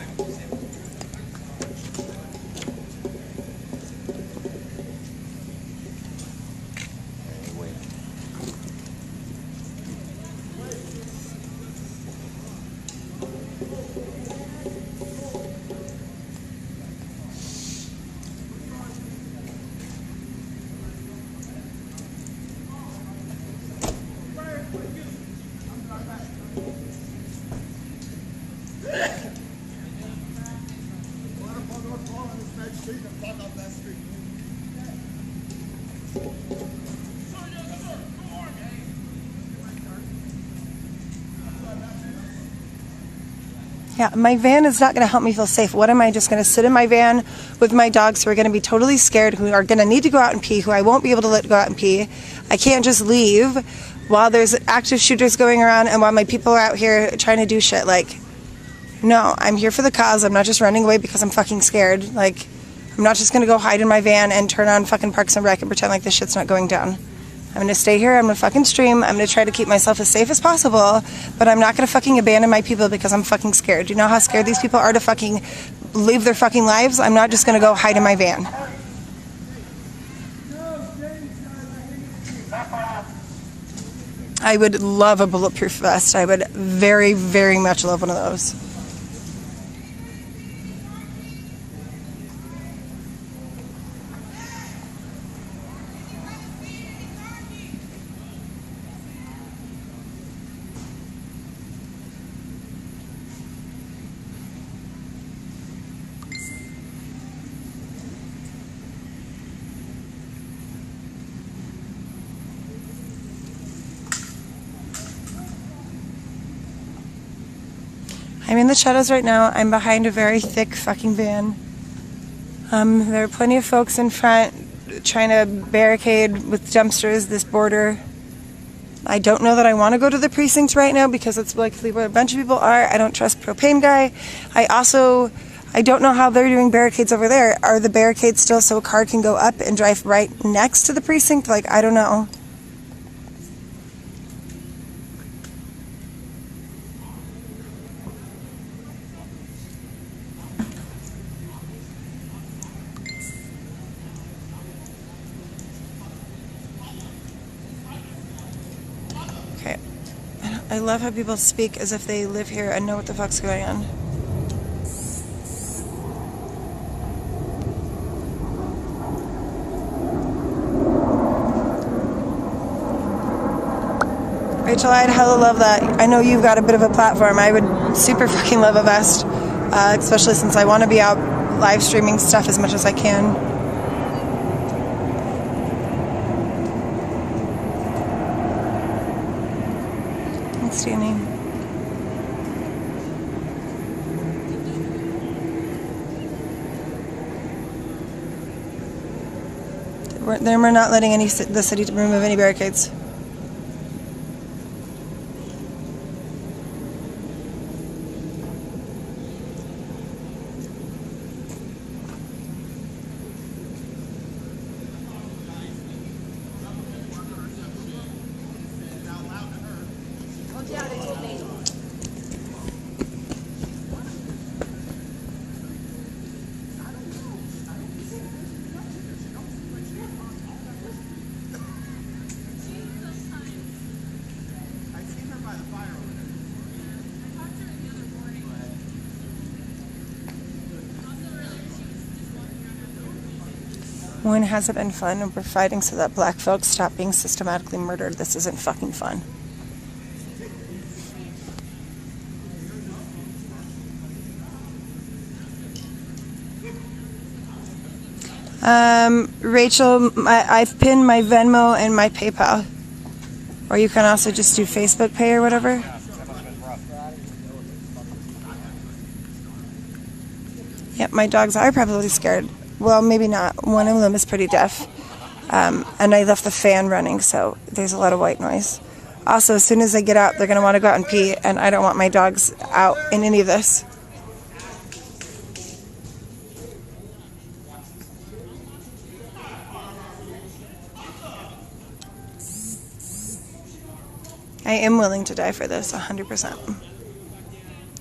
Yeah, my van is not going to help me feel safe. What am I just going to sit in my van with my dogs who are going to be totally scared, who are going to need to go out and pee, who I won't be able to let go out and pee? I can't just leave while there's active shooters going around and while my people are out here trying to do shit. Like, no, I'm here for the cause. I'm not just running away because I'm fucking scared. Like, I'm not just going to go hide in my van and turn on fucking Parks and Rec and pretend like this shit's not going down. I'm going to stay here, I'm going to fucking stream, I'm going to try to keep myself as safe as possible, but I'm not going to fucking abandon my people because I'm fucking scared. Do you know how scared these people are to fucking live their fucking lives? I'm not just going to go hide in my van. I would love a bulletproof vest. I would very, very much love one of those. I'm in the shadows right now. I'm behind a very thick fucking van. There are plenty of folks in front trying to barricade with dumpsters this border. I don't know that I want to go to the precinct right now because it's likely where a bunch of people are. I don't trust Propane Guy. I don't know how they're doing barricades over there. Are the barricades still so a car can go up and drive right next to the precinct? Like, I don't know. I love how people speak as if they live here and know what the fuck's going on. Rachel, I'd hella love that. I know you've got a bit of a platform. I would super fucking love a vest, especially since I want to be out live streaming stuff as much as I can. Standing. We're not letting the city to remove any barricades. When has it been fun? We're fighting so that black folks stop being systematically murdered. This isn't fucking fun. Rachel, I've pinned my Venmo and my PayPal. Or you can also just do Facebook Pay or whatever. Yep, my dogs are probably scared. Well, maybe not. One of them is pretty deaf. And I left the fan running, so there's a lot of white noise. Also, as soon as they get out, they're going to want to go out and pee, and I don't want my dogs out in any of this. I am willing to die for this, 100%.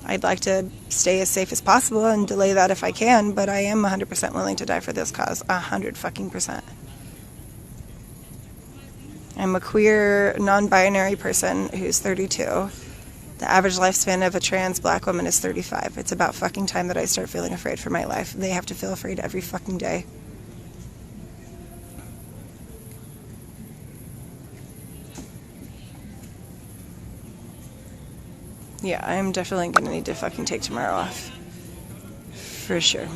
I'd like to stay as safe as possible and delay that if I can, but I am 100% willing to die for this cause, 100%. I'm a queer, non-binary person who's 32. The average lifespan of a trans black woman is 35. It's about fucking time that I start feeling afraid for my life. They have to feel afraid every fucking day. Yeah, I'm definitely gonna need to fucking take tomorrow off. For sure.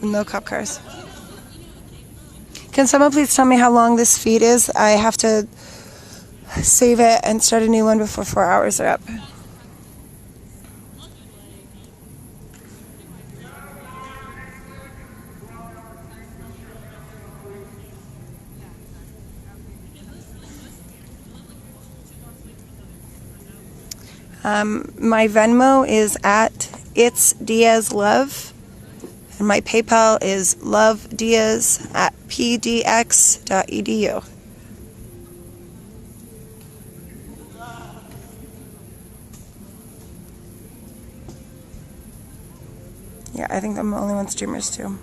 No cop cars. Can someone please tell me how long this feed is? I have to save it and start a new one before 4 hours are up. My Venmo is at It's Diaz Love. And my PayPal is lovediaz@pdx.edu. Yeah, I think I'm the only one streamers too.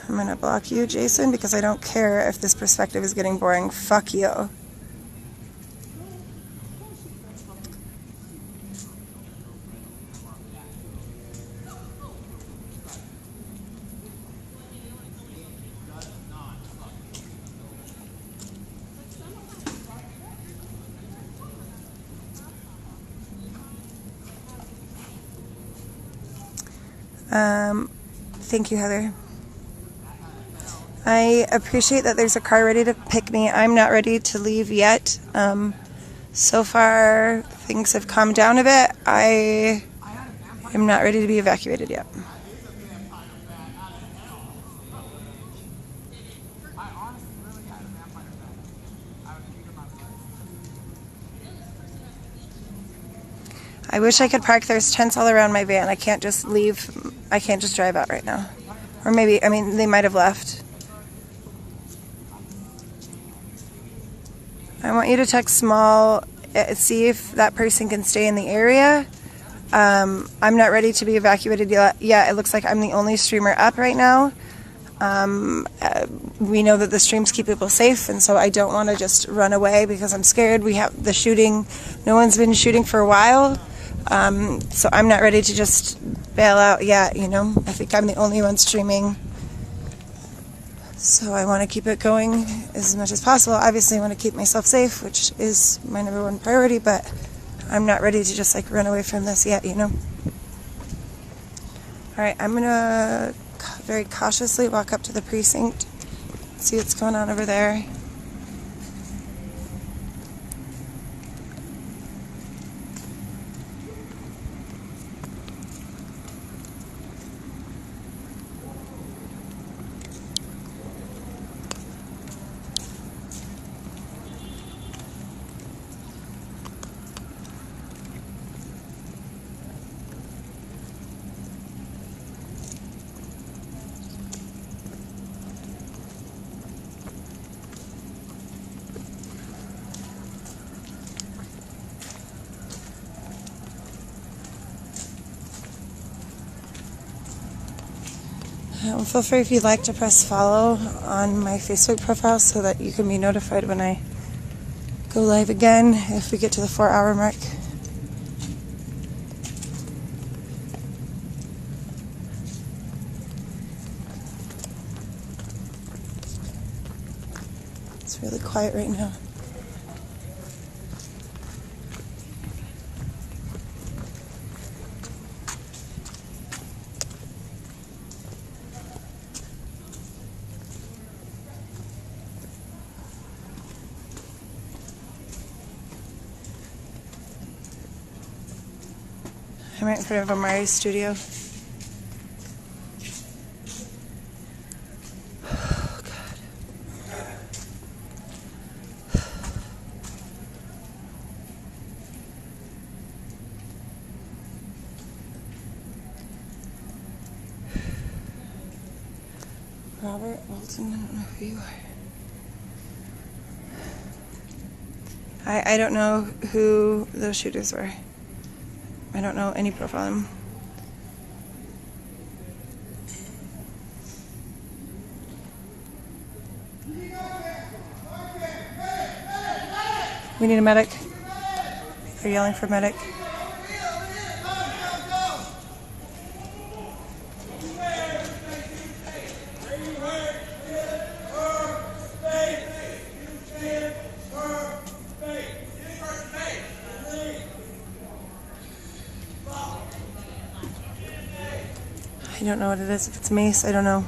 I'm gonna block you, Jason, because I don't care if this perspective is getting boring. Fuck you. Thank you, Heather. I appreciate that there's a car ready to pick me. I'm not ready to leave yet. So far, things have calmed down a bit. I am not ready to be evacuated yet. I wish I could park. There's tents all around my van. I can't just leave. I can't just drive out right now. Or maybe, I mean, they might have left. I want you to text Small, see if that person can stay in the area. I'm not ready to be evacuated yet. Yeah, it looks like I'm the only streamer up right now. We know that the streams keep people safe, and so I don't want to just run away because I'm scared. We have the shooting. No one's been shooting for a while. So I'm not ready to just bail out yet, you know. I think I'm the only one streaming. So I want to keep it going as much as possible. Obviously I want to keep myself safe, which is my #1 priority, but I'm not ready to just like run away from this yet, you know. Alright, I'm going to very cautiously walk up to the precinct, see what's going on over there. Feel free if you'd like to press follow on my Facebook profile so that you can be notified when I go live again if we get to the 4-hour mark. It's really quiet right now. I'm right in front of Amari's studio. Oh, God. Robert Walton, I don't know who you are. I don't know who those shooters were. I don't know any profile of them. We need a medic. They're yelling for medic. I don't know what it is. If it's mace, I don't know.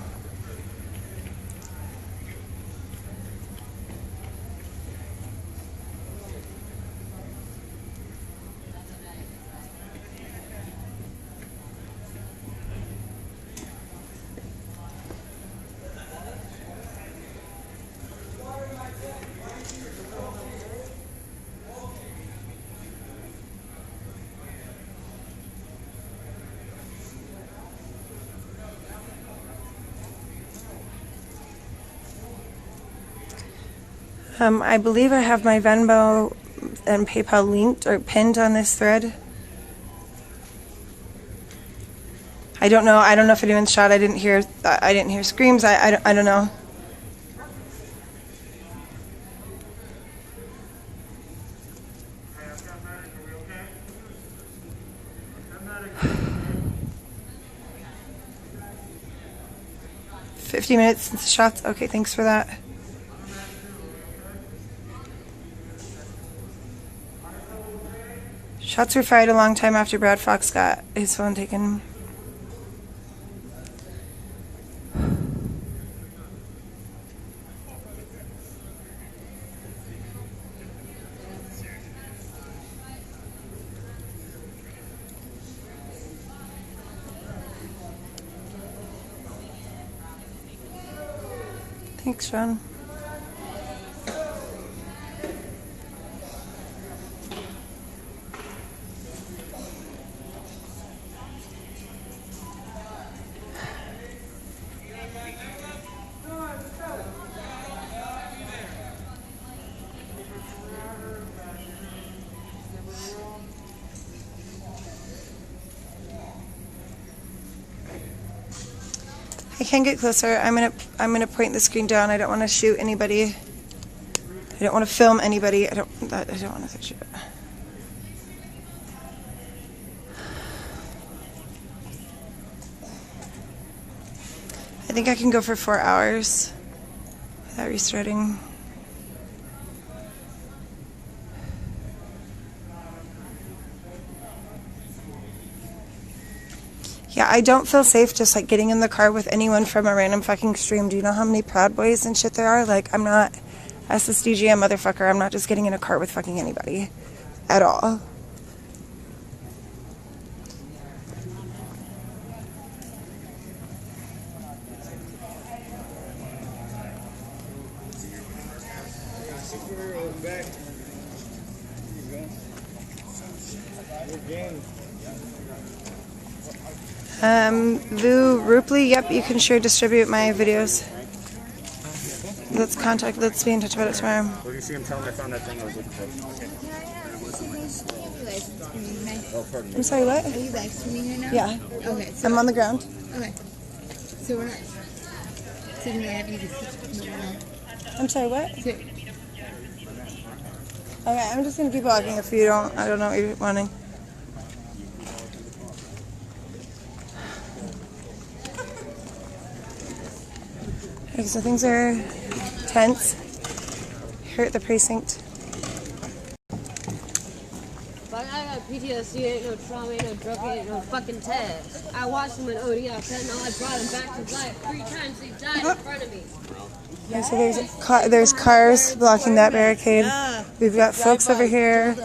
I believe I have my Venmo and PayPal linked or pinned on this thread. I don't know. I don't know if anyone's shot. I didn't hear screams. I don't know. $50 minutes since the shots. Okay, thanks for that. Shots were fired a long time after Brad Fox got his phone taken. Thanks, Sean. I can get closer. I'm gonna point the screen down. I don't want to shoot anybody. I don't want to film anybody. I don't want to shoot. I think I can go for 4 hours without restarting. Yeah, I don't feel safe just like getting in the car with anyone from a random fucking stream. Do you know how many Proud Boys and shit there are? Like, I'm not SSDGM motherfucker. I'm not just getting in a car with fucking anybody at all. Vu Rupli, yep, you can share, distribute my videos. Let's be in touch about it tomorrow. Well, you see him tell him I found that thing I was looking for. I'm sorry, what? Are you live streaming right now? Yeah. Okay. So I'm on the ground. Okay. So we're not sitting there having to sit. I'm sorry, what? Okay, I'm just gonna keep walking if you don't. I don't know what you're wanting. Okay, so things are tense here at the precinct. But I got PTSD, ain't no trauma, ain't no drug, ain't no fucking test. I watched him in ODL, fentanyl, I brought him back to life 3 times, he died in front of me. Okay, so there's cars blocking that barricade. We've got folks over here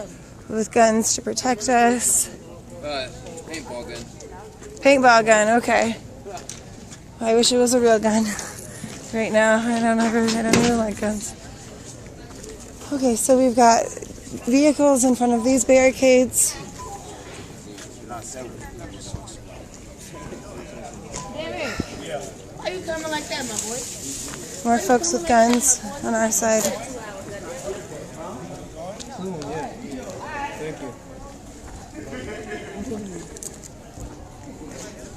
with guns to protect us. Paintball gun. Paintball gun, okay. I wish it was a real gun. Right now, I don't really like guns. Okay, so we've got vehicles in front of these barricades. Why you coming like that, my boy? More folks with guns on our side. Thank you.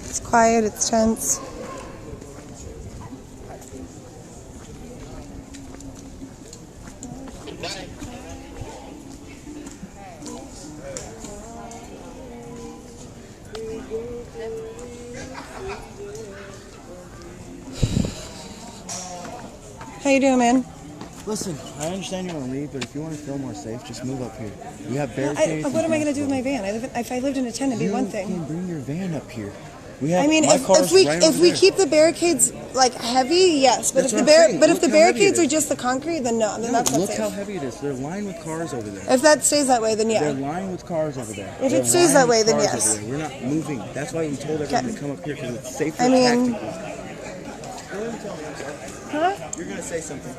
It's quiet, it's tense. How you doing, man? Listen, I understand you want to leave, but if you want to feel more safe, just move up here. We have barricades. What am I going to do with my van? If I lived in a tent, it'd be one thing. You can bring your van up here. We have, I mean, if we keep the barricades like heavy, yes. But if the barricades are just the concrete, then no. Then that's not look safe. how heavy it is. They're lined with cars over there. If that stays that way, then yeah. They're lined with cars over there. If it stays that way, then yes. We're not moving. That's why we told everyone to come up here because it's safer. I mean, huh? You're gonna say something.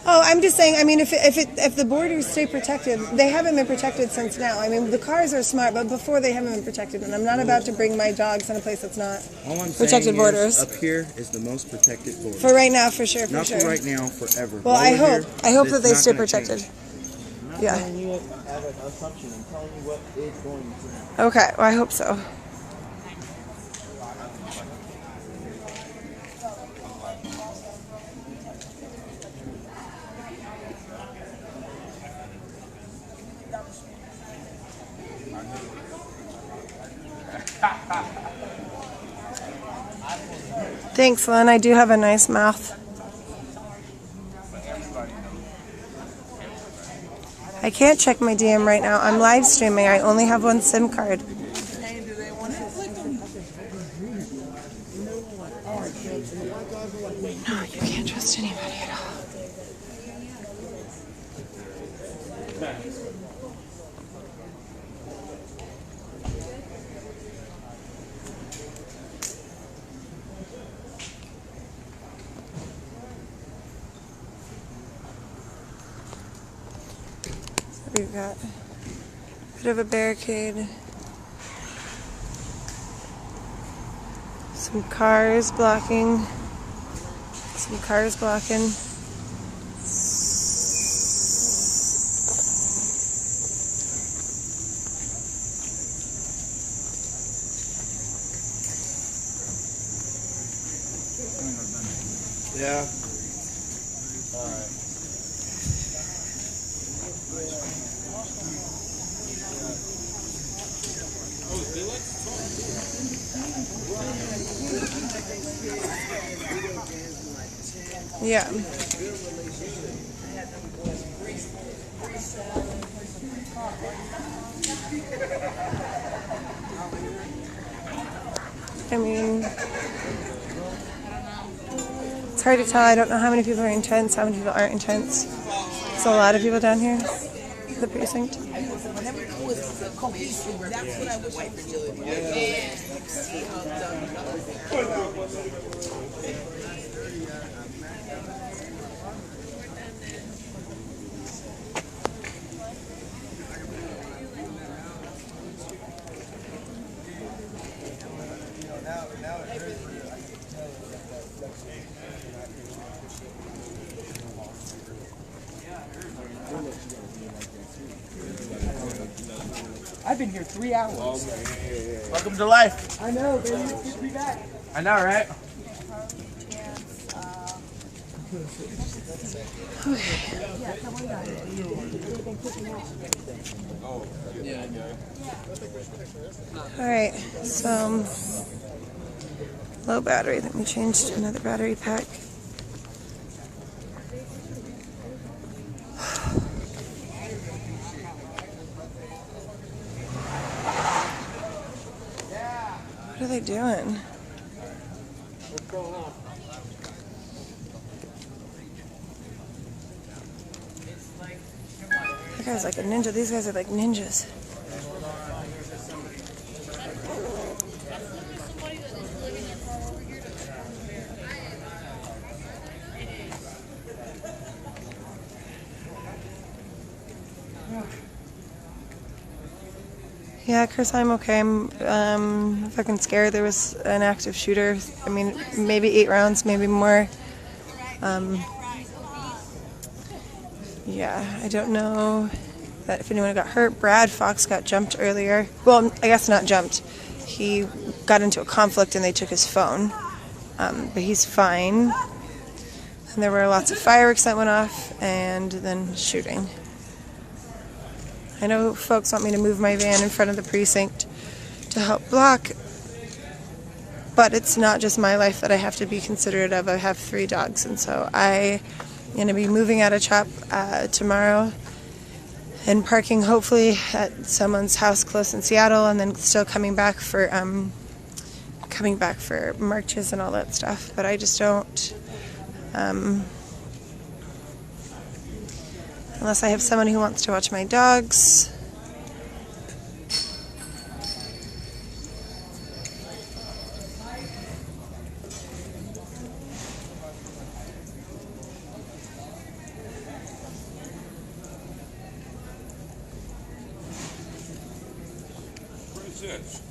Oh, I'm just saying. I mean, if the borders stay protected, they haven't been protected since now. I mean, the cars are smart, but before they haven't been protected, and I'm not about to bring my dogs in a place that's not protected borders. Up here is the most protected border. For right now, for sure, for not sure. For right now, forever. Well, I hope that they stay protected. Yeah. I'm telling you have an assumption. I'm telling you what is going to happen. Okay, well, I hope so. Thanks, Lynn. I do have a nice mouth. I can't check my DM right now. I'm live streaming. I only have one SIM card. No, you can't trust anybody at all. We've got a bit of a barricade. Some cars blocking. Some cars blocking. Yeah. All right. Yeah. I mean, it's hard to tell. I don't know how many people are intense, how many people aren't intense. There's a lot of people down here at the precinct. I've been here 3 hours. Welcome to life. I know, baby. It's good to be back. I know, right? Alright, so low battery. Let me change to another battery pack. What are they doing? That guy's like a ninja. These guys are like ninjas. Yeah, Chris, I'm okay. I'm fucking scared. There was an active shooter. I mean, maybe 8 rounds, maybe more. Yeah, I don't know that if anyone got hurt. Brad Fox got jumped earlier. Well, I guess not jumped. He got into a conflict and they took his phone. But he's fine. And there were lots of fireworks that went off and then shooting. I know folks want me to move my van in front of the precinct to help block, but it's not just my life that I have to be considerate of. I have 3 dogs, and so I'm going to be moving out of CHOP tomorrow and parking hopefully at someone's house close in Seattle, and then still coming back for marches and all that stuff. But I just don't. Unless I have someone who wants to watch my dogs. What is this?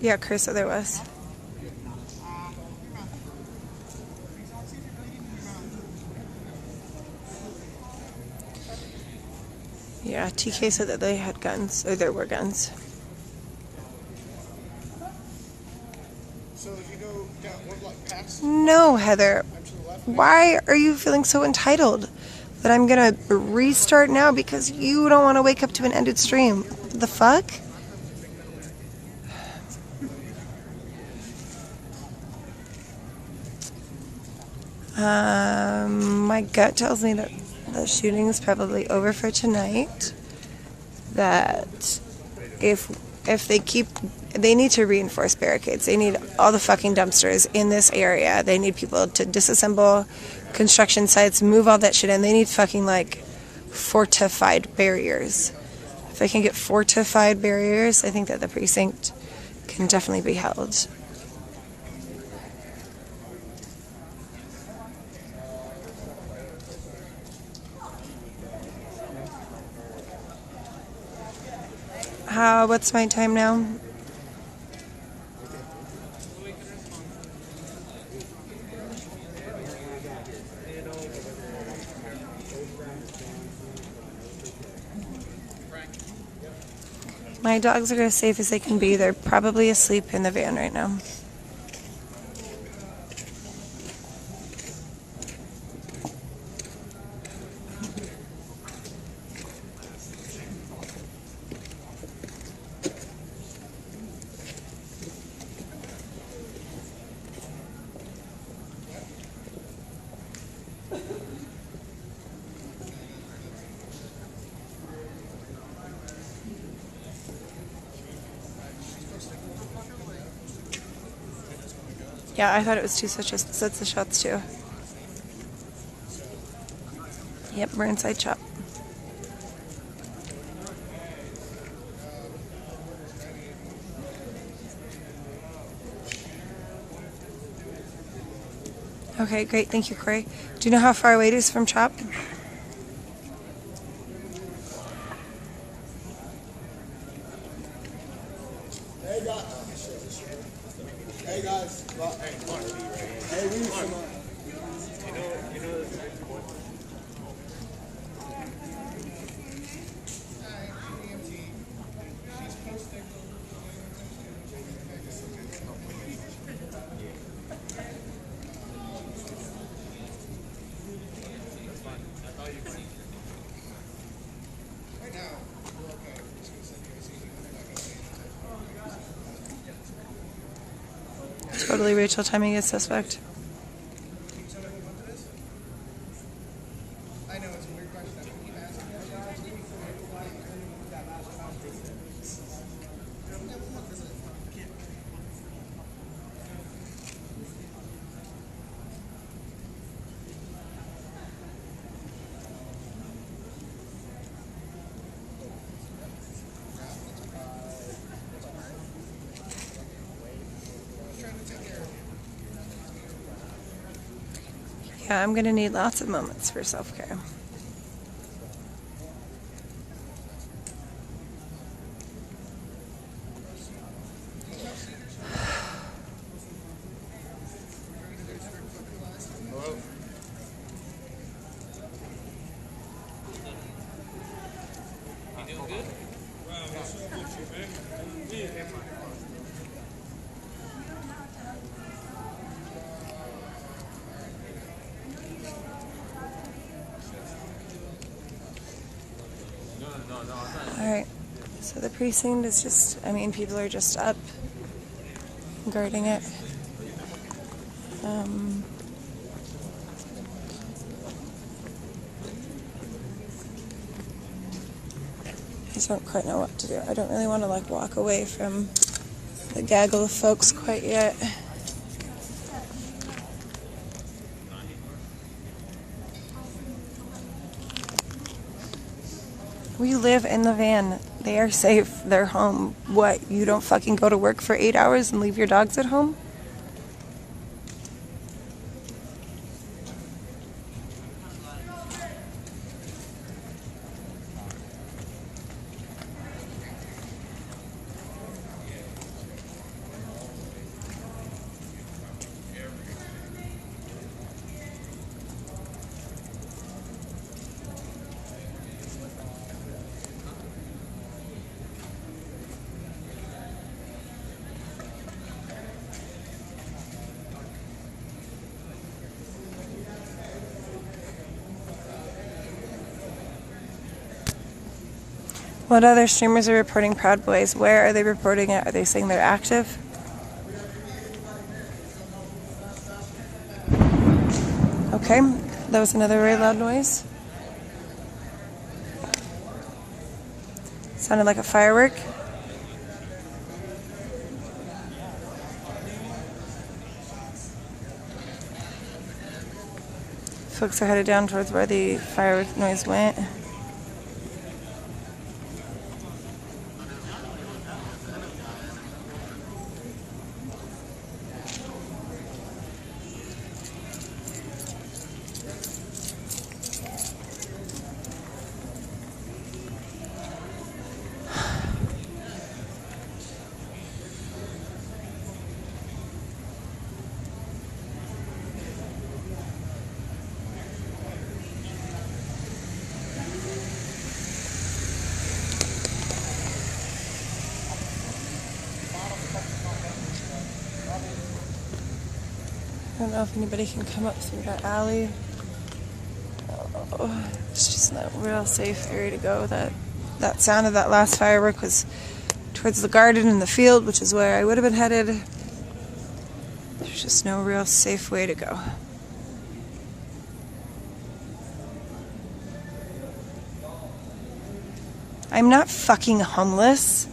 Yeah, Chris, so there was. Yeah, TK said that they had guns, or there were guns. So if you go down one block past. No, Heather. Why are you feeling so entitled that I'm gonna restart now because you don't want to wake up to an ended stream? The fuck? My gut tells me that the shooting is probably over for tonight. That if they need to reinforce barricades. They need all the fucking dumpsters in this area. They need people to disassemble construction sites, move all that shit in. They need fucking like fortified barriers. If they can get fortified barriers, I think that the precinct can definitely be held. What's my time now? My dogs are as safe as they can be. They're probably asleep in the van right now. Yeah, I thought it was 2 sets of shots too. Yep, we're inside CHOP. Okay, great. Thank you, Corey. Do you know how far away it is from CHOP? Hey guys. Hey, we need some. Totally Rachel timing is suspect. Yeah, I'm gonna need lots of moments for self-care. Alright, so the precinct is just, I mean, people are just up guarding it. I just don't quite know what to do. I don't really want to like walk away from the gaggle of folks quite yet. We live in the van. They are safe. They're home. What? You don't fucking go to work for 8 hours and leave your dogs at home? What other streamers are reporting Proud Boys? Where are they reporting it? Are they saying they're active? Okay, that was another very loud noise. Sounded like a firework. Folks are headed down towards where the firework noise went. I don't know if anybody can come up through that alley. Oh, it's just not a real safe area to go. That sound of that last firework was towards the garden and the field, which is where I would have been headed. There's just no real safe way to go. I'm not fucking homeless.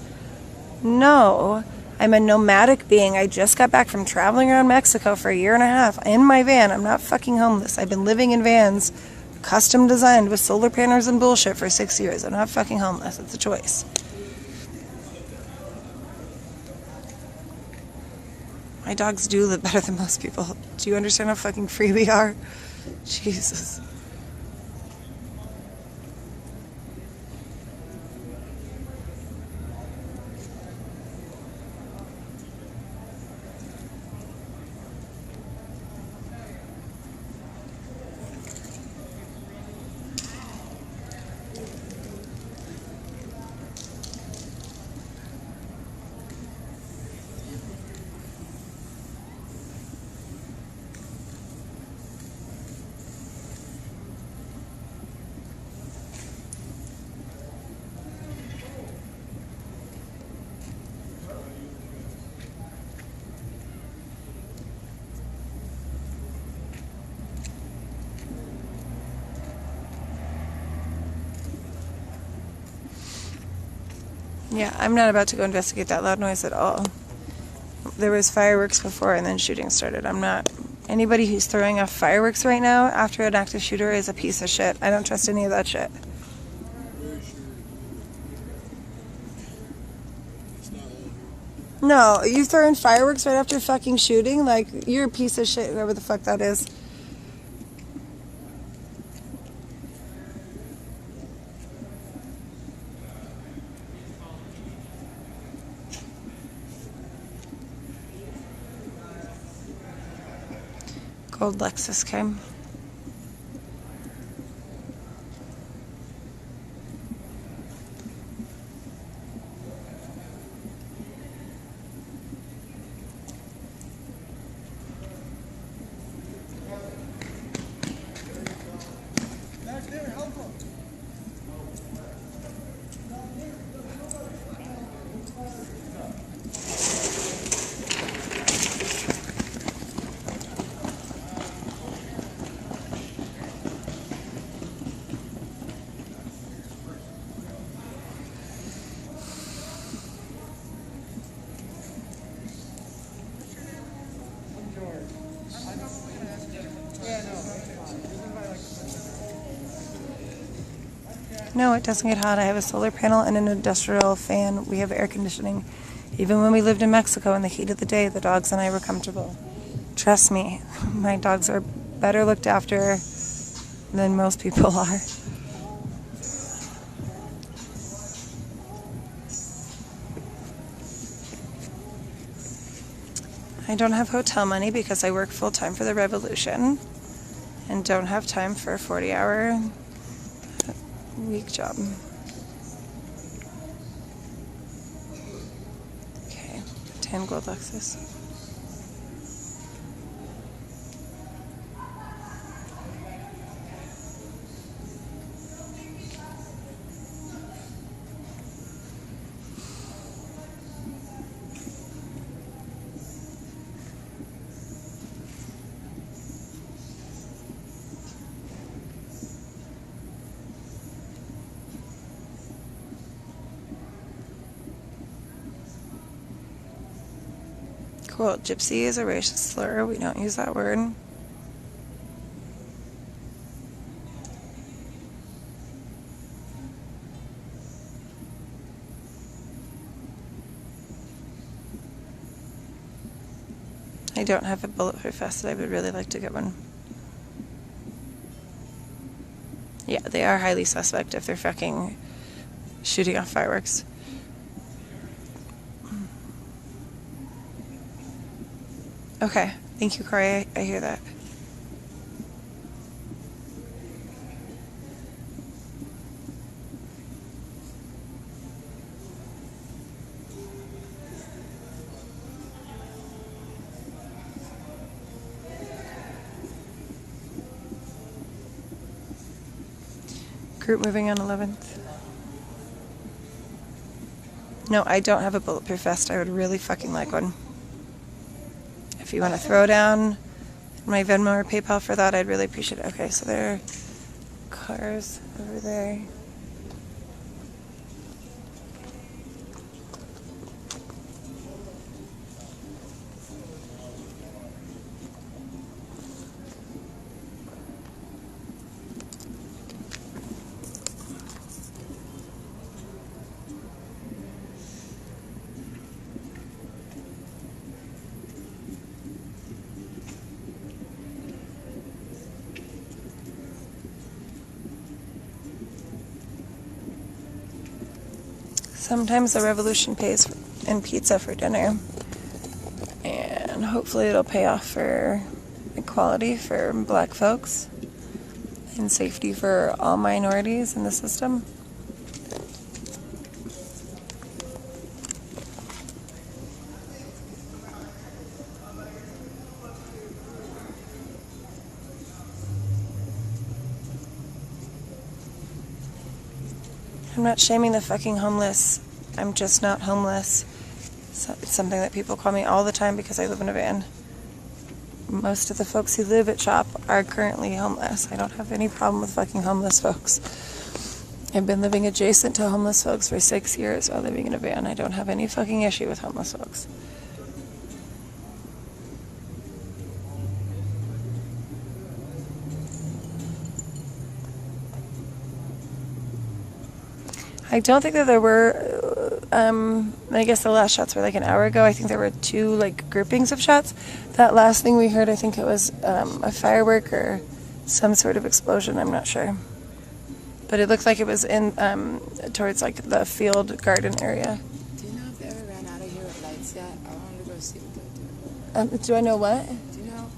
No. I'm a nomadic being. I just got back from traveling around Mexico for 1.5 years in my van. I'm not fucking homeless. I've been living in vans custom designed with solar panels and bullshit for 6 years. I'm not fucking homeless. It's a choice. My dogs do live better than most people. Do you understand how fucking free we are? Jesus. Yeah, I'm not about to go investigate that loud noise at all. There was fireworks before and then shooting started. I'm not... Anybody who's throwing off fireworks right now after an active shooter is a piece of shit. I don't trust any of that shit. No, you throwing fireworks right after fucking shooting? Like, you're a piece of shit, whoever the fuck that is. Gold Lexus came. No, it doesn't get hot. I have a solar panel and an industrial fan. We have air conditioning. Even when we lived in Mexico in the heat of the day, the dogs and I were comfortable. Trust me, my dogs are better looked after than most people are. I don't have hotel money because I work full-time for the Revolution and don't have time for a 40-hour week job. Okay, 10 gold Lexus. Cool. Gypsy is a racial slur. We don't use that word. I don't have a bulletproof vest. I would really like to get one. Yeah, they are highly suspect if they're fucking shooting off fireworks. Okay, thank you, Corey. I hear that. Group moving on 11th. No, I don't have a bulletproof vest. I would really fucking like one. If you want to throw down my Venmo or PayPal for that, I'd really appreciate it. Okay, so there are cars over there. Sometimes the revolution pays in pizza for dinner. And hopefully it'll pay off for equality for black folks and safety for all minorities in the system. I'm not shaming the fucking homeless. I'm just not homeless. So it's something that people call me all the time because I live in a van. Most of the folks who live at SHOP are currently homeless. I don't have any problem with fucking homeless folks. I've been living adjacent to homeless folks for 6 years while living in a van. I don't have any fucking issue with homeless folks. I don't think that there were, I guess the last shots were like an hour ago. I think there were 2 like groupings of shots. That last thing we heard, I think it was a firework or some sort of explosion, I'm not sure. But it looked like it was in, towards like the field garden area. Do you know if they ever ran out of here with lights yet? I wanted to go see what they're doing. Do I know what? Do you know,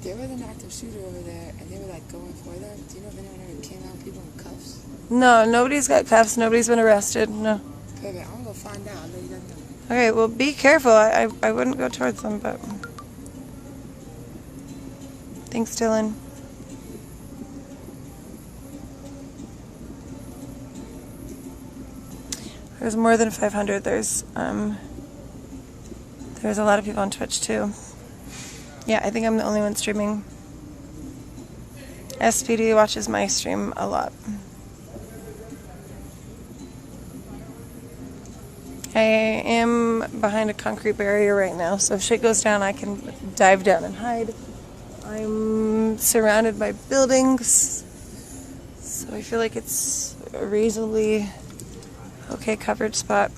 there was an active shooter over there and they were like going for them. Do you know if anyone ever came out, people in cuffs? No, nobody's got cuffs. Nobody's been arrested. No. Perfect. I'm gonna go find out. I'll let you guys know. Okay, well, be careful. I wouldn't go towards them, but... Thanks, Dylan. There's more than 500. There's a lot of people on Twitch, too. Yeah, I think I'm the only one streaming. SPD watches my stream a lot. I am behind a concrete barrier right now, so if shit goes down, I can dive down and hide. I'm surrounded by buildings, so I feel like it's a reasonably okay coverage spot.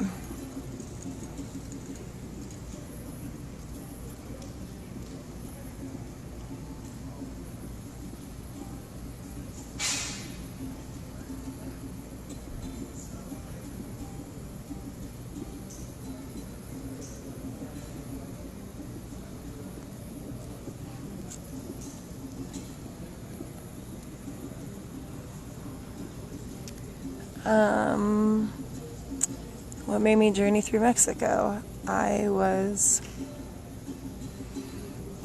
What made me journey through Mexico? I was,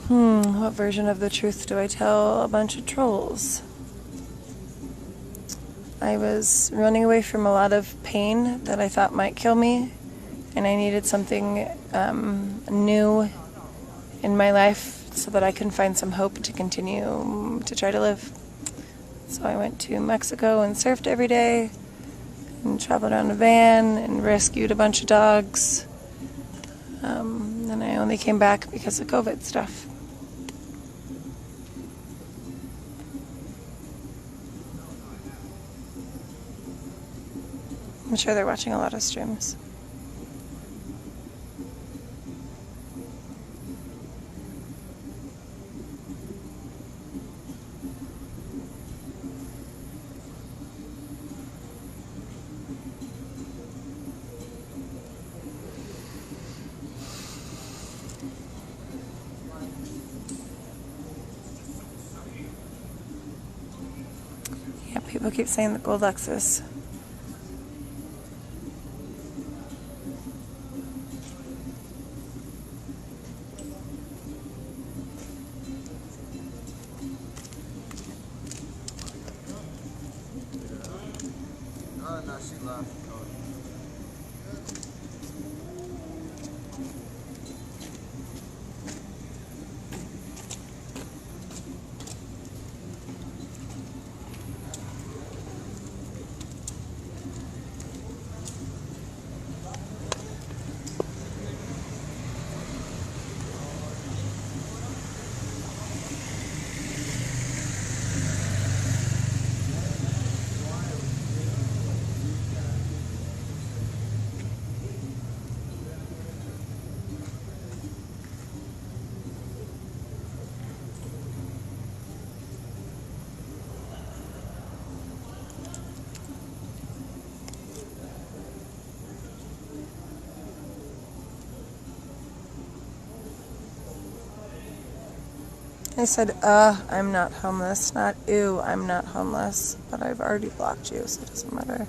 what version of the truth do I tell a bunch of trolls? I was running away from a lot of pain that I thought might kill me, and I needed something new in my life so that I can find some hope to continue to try to live. So I went to Mexico and surfed every day, and traveled around a van and rescued a bunch of dogs. And I only came back because of COVID stuff. I'm sure they're watching a lot of streams. People keep saying the gold Lexus. No, she left. I said, I'm not homeless, not ew, I'm not homeless. But I've already blocked you, so it doesn't matter.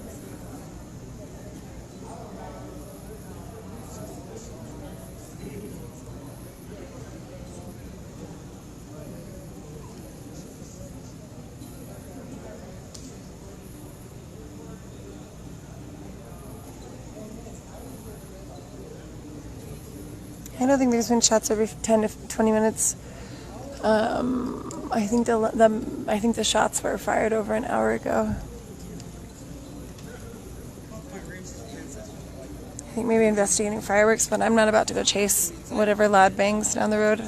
I don't think there's been shots every 10 to 20 minutes. I think the shots were fired over an hour ago. I think maybe investigating fireworks, but I'm not about to go chase whatever loud bangs down the road.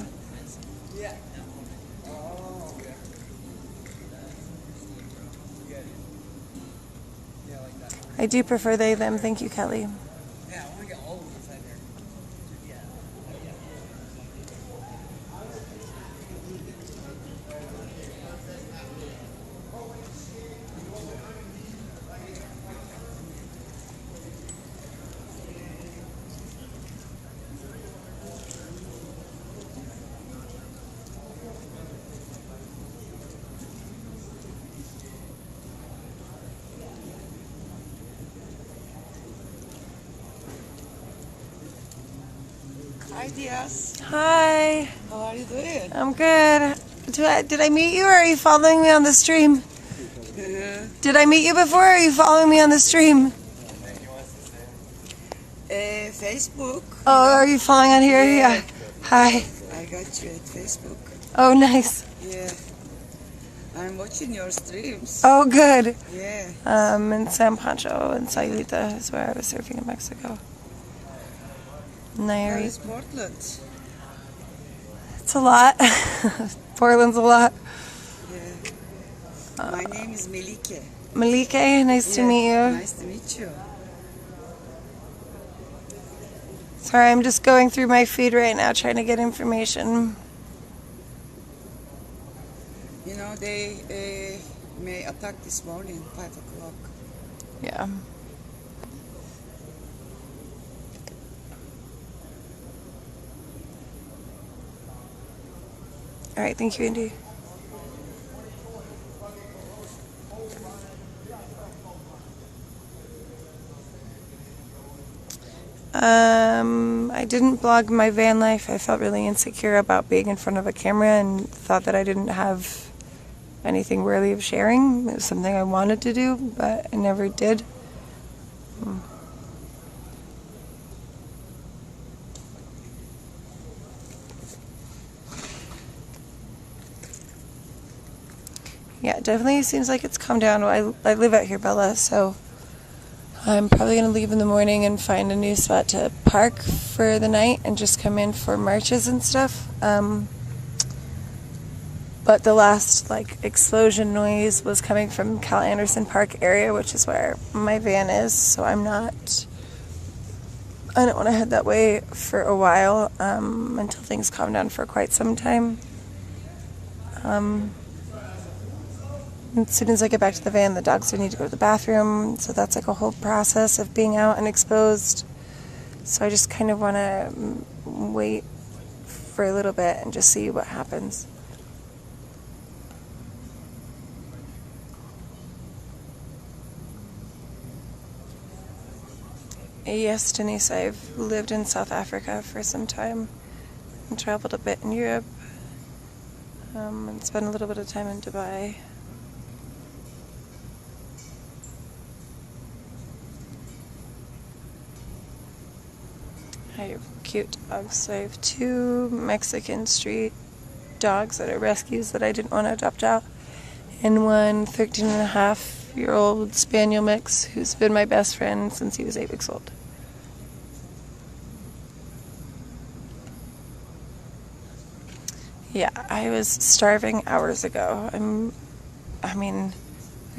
I do prefer they, them. Thank you, Kelly. Hi, Diaz. Hi. How are you doing? I'm good. Did I meet you, or are you following me on the stream? Did I meet you before, or are you following me on the stream? Facebook. Oh, are you following on here? Yeah. Hi. I got you at Facebook. Oh, nice. Yeah. I'm watching your streams. Oh, good. Yeah. In San Pancho and Sayulita is where I was surfing in Mexico. How Nayarit. is Portland? It's a lot. Portland's a lot. Yeah. My name is Melike. Melike, nice to meet you. Nice to meet you. Sorry, I'm just going through my feed right now trying to get information. You know, they may attack this morning, 5 o'clock. Yeah. All right, thank you, Indy. I didn't blog my van life. I felt really insecure about being in front of a camera and thought that I didn't have anything worthy of sharing. It was something I wanted to do, but I never did. Yeah, it definitely seems like it's calmed down. I live out here, Bella, so I'm probably going to leave in the morning and find a new spot to park for the night and just come in for marches and stuff. But the last explosion noise was coming from Cal Anderson Park area, which is where my van is, so I don't want to head that way for a while until things calm down for quite some time. As soon as I get back to the van, the dogs would need to go to the bathroom, so that's a whole process of being out and exposed. So I just kind of want to wait for a little bit and just see what happens. Yes, Denise, I've lived in South Africa for some time and traveled a bit in Europe and spent a little bit of time in Dubai. I have cute dogs. I have 2 Mexican street dogs that are rescues that I didn't want to adopt out, and 1 13-and-a-half-year-old spaniel mix who's been my best friend since he was 8 weeks old. Yeah, I was starving hours ago. We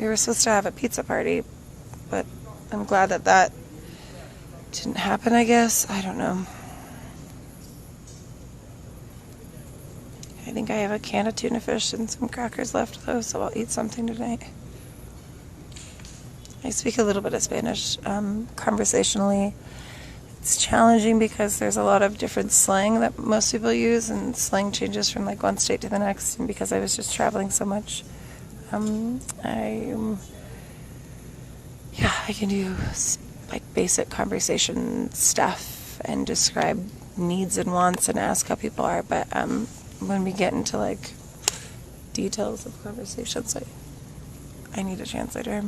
were supposed to have a pizza party, but I'm glad that didn't happen, I guess. I don't know. I think I have a can of tuna fish and some crackers left, though, so I'll eat something tonight. I speak a little bit of Spanish conversationally, it's challenging because there's a lot of different slang that most people use, and slang changes from like one state to the next. And because I was just traveling so much, I can do like basic conversation stuff and describe needs and wants and ask how people are. But when we get into like details of conversations, I need a translator.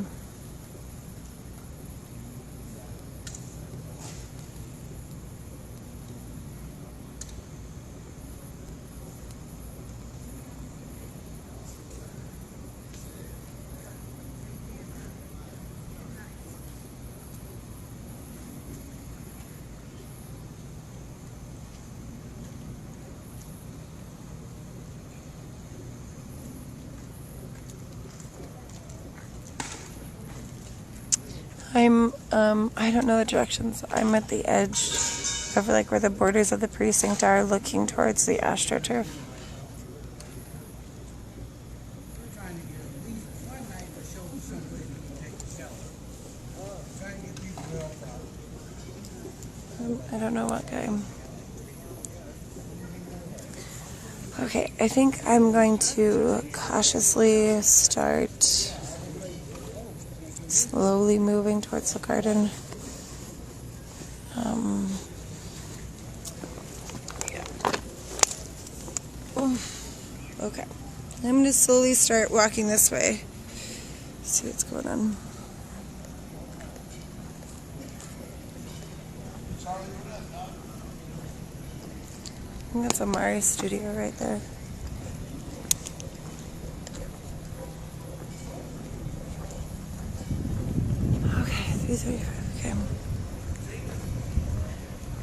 I don't know the directions. I'm at the edge of like where the borders of the precinct are, looking towards the AstroTurf. I don't know what guy. Okay, I think I'm going to cautiously start slowly moving towards the garden. Okay, I'm going to slowly start walking this way. See what's going on. I think that's Amari's studio right there. Okay.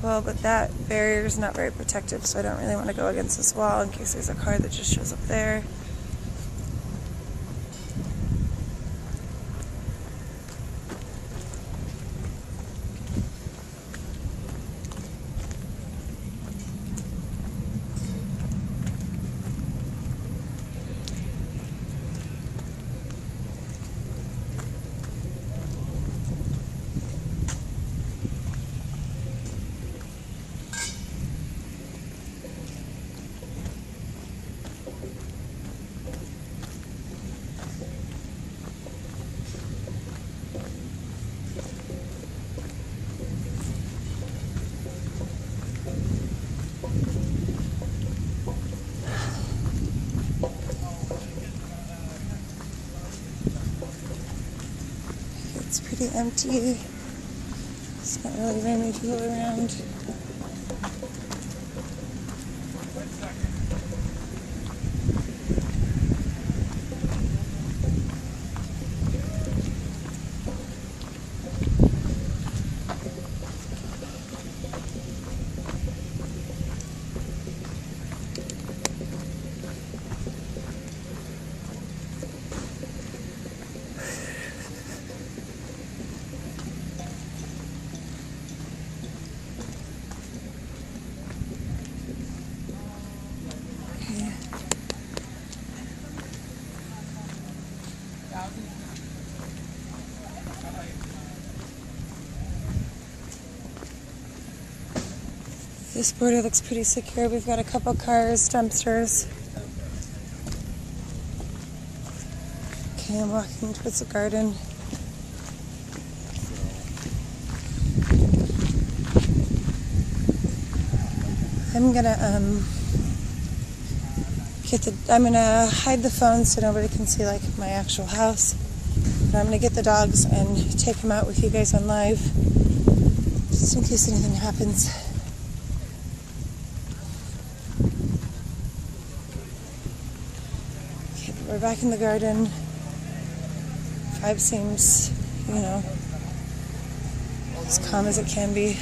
Well, but that barrier is not very protective, so I don't really want to go against this wall in case there's a car that just shows up there. It's pretty empty. There's not really very many people around. This border looks pretty secure. We've got a couple cars, dumpsters. Okay, I'm walking towards the garden. I'm gonna hide the phone so nobody can see like my actual house. But I'm gonna get the dogs and take them out with you guys on live, just in case anything happens. Okay, but we're back in the garden. Vibe seems, as calm as it can be.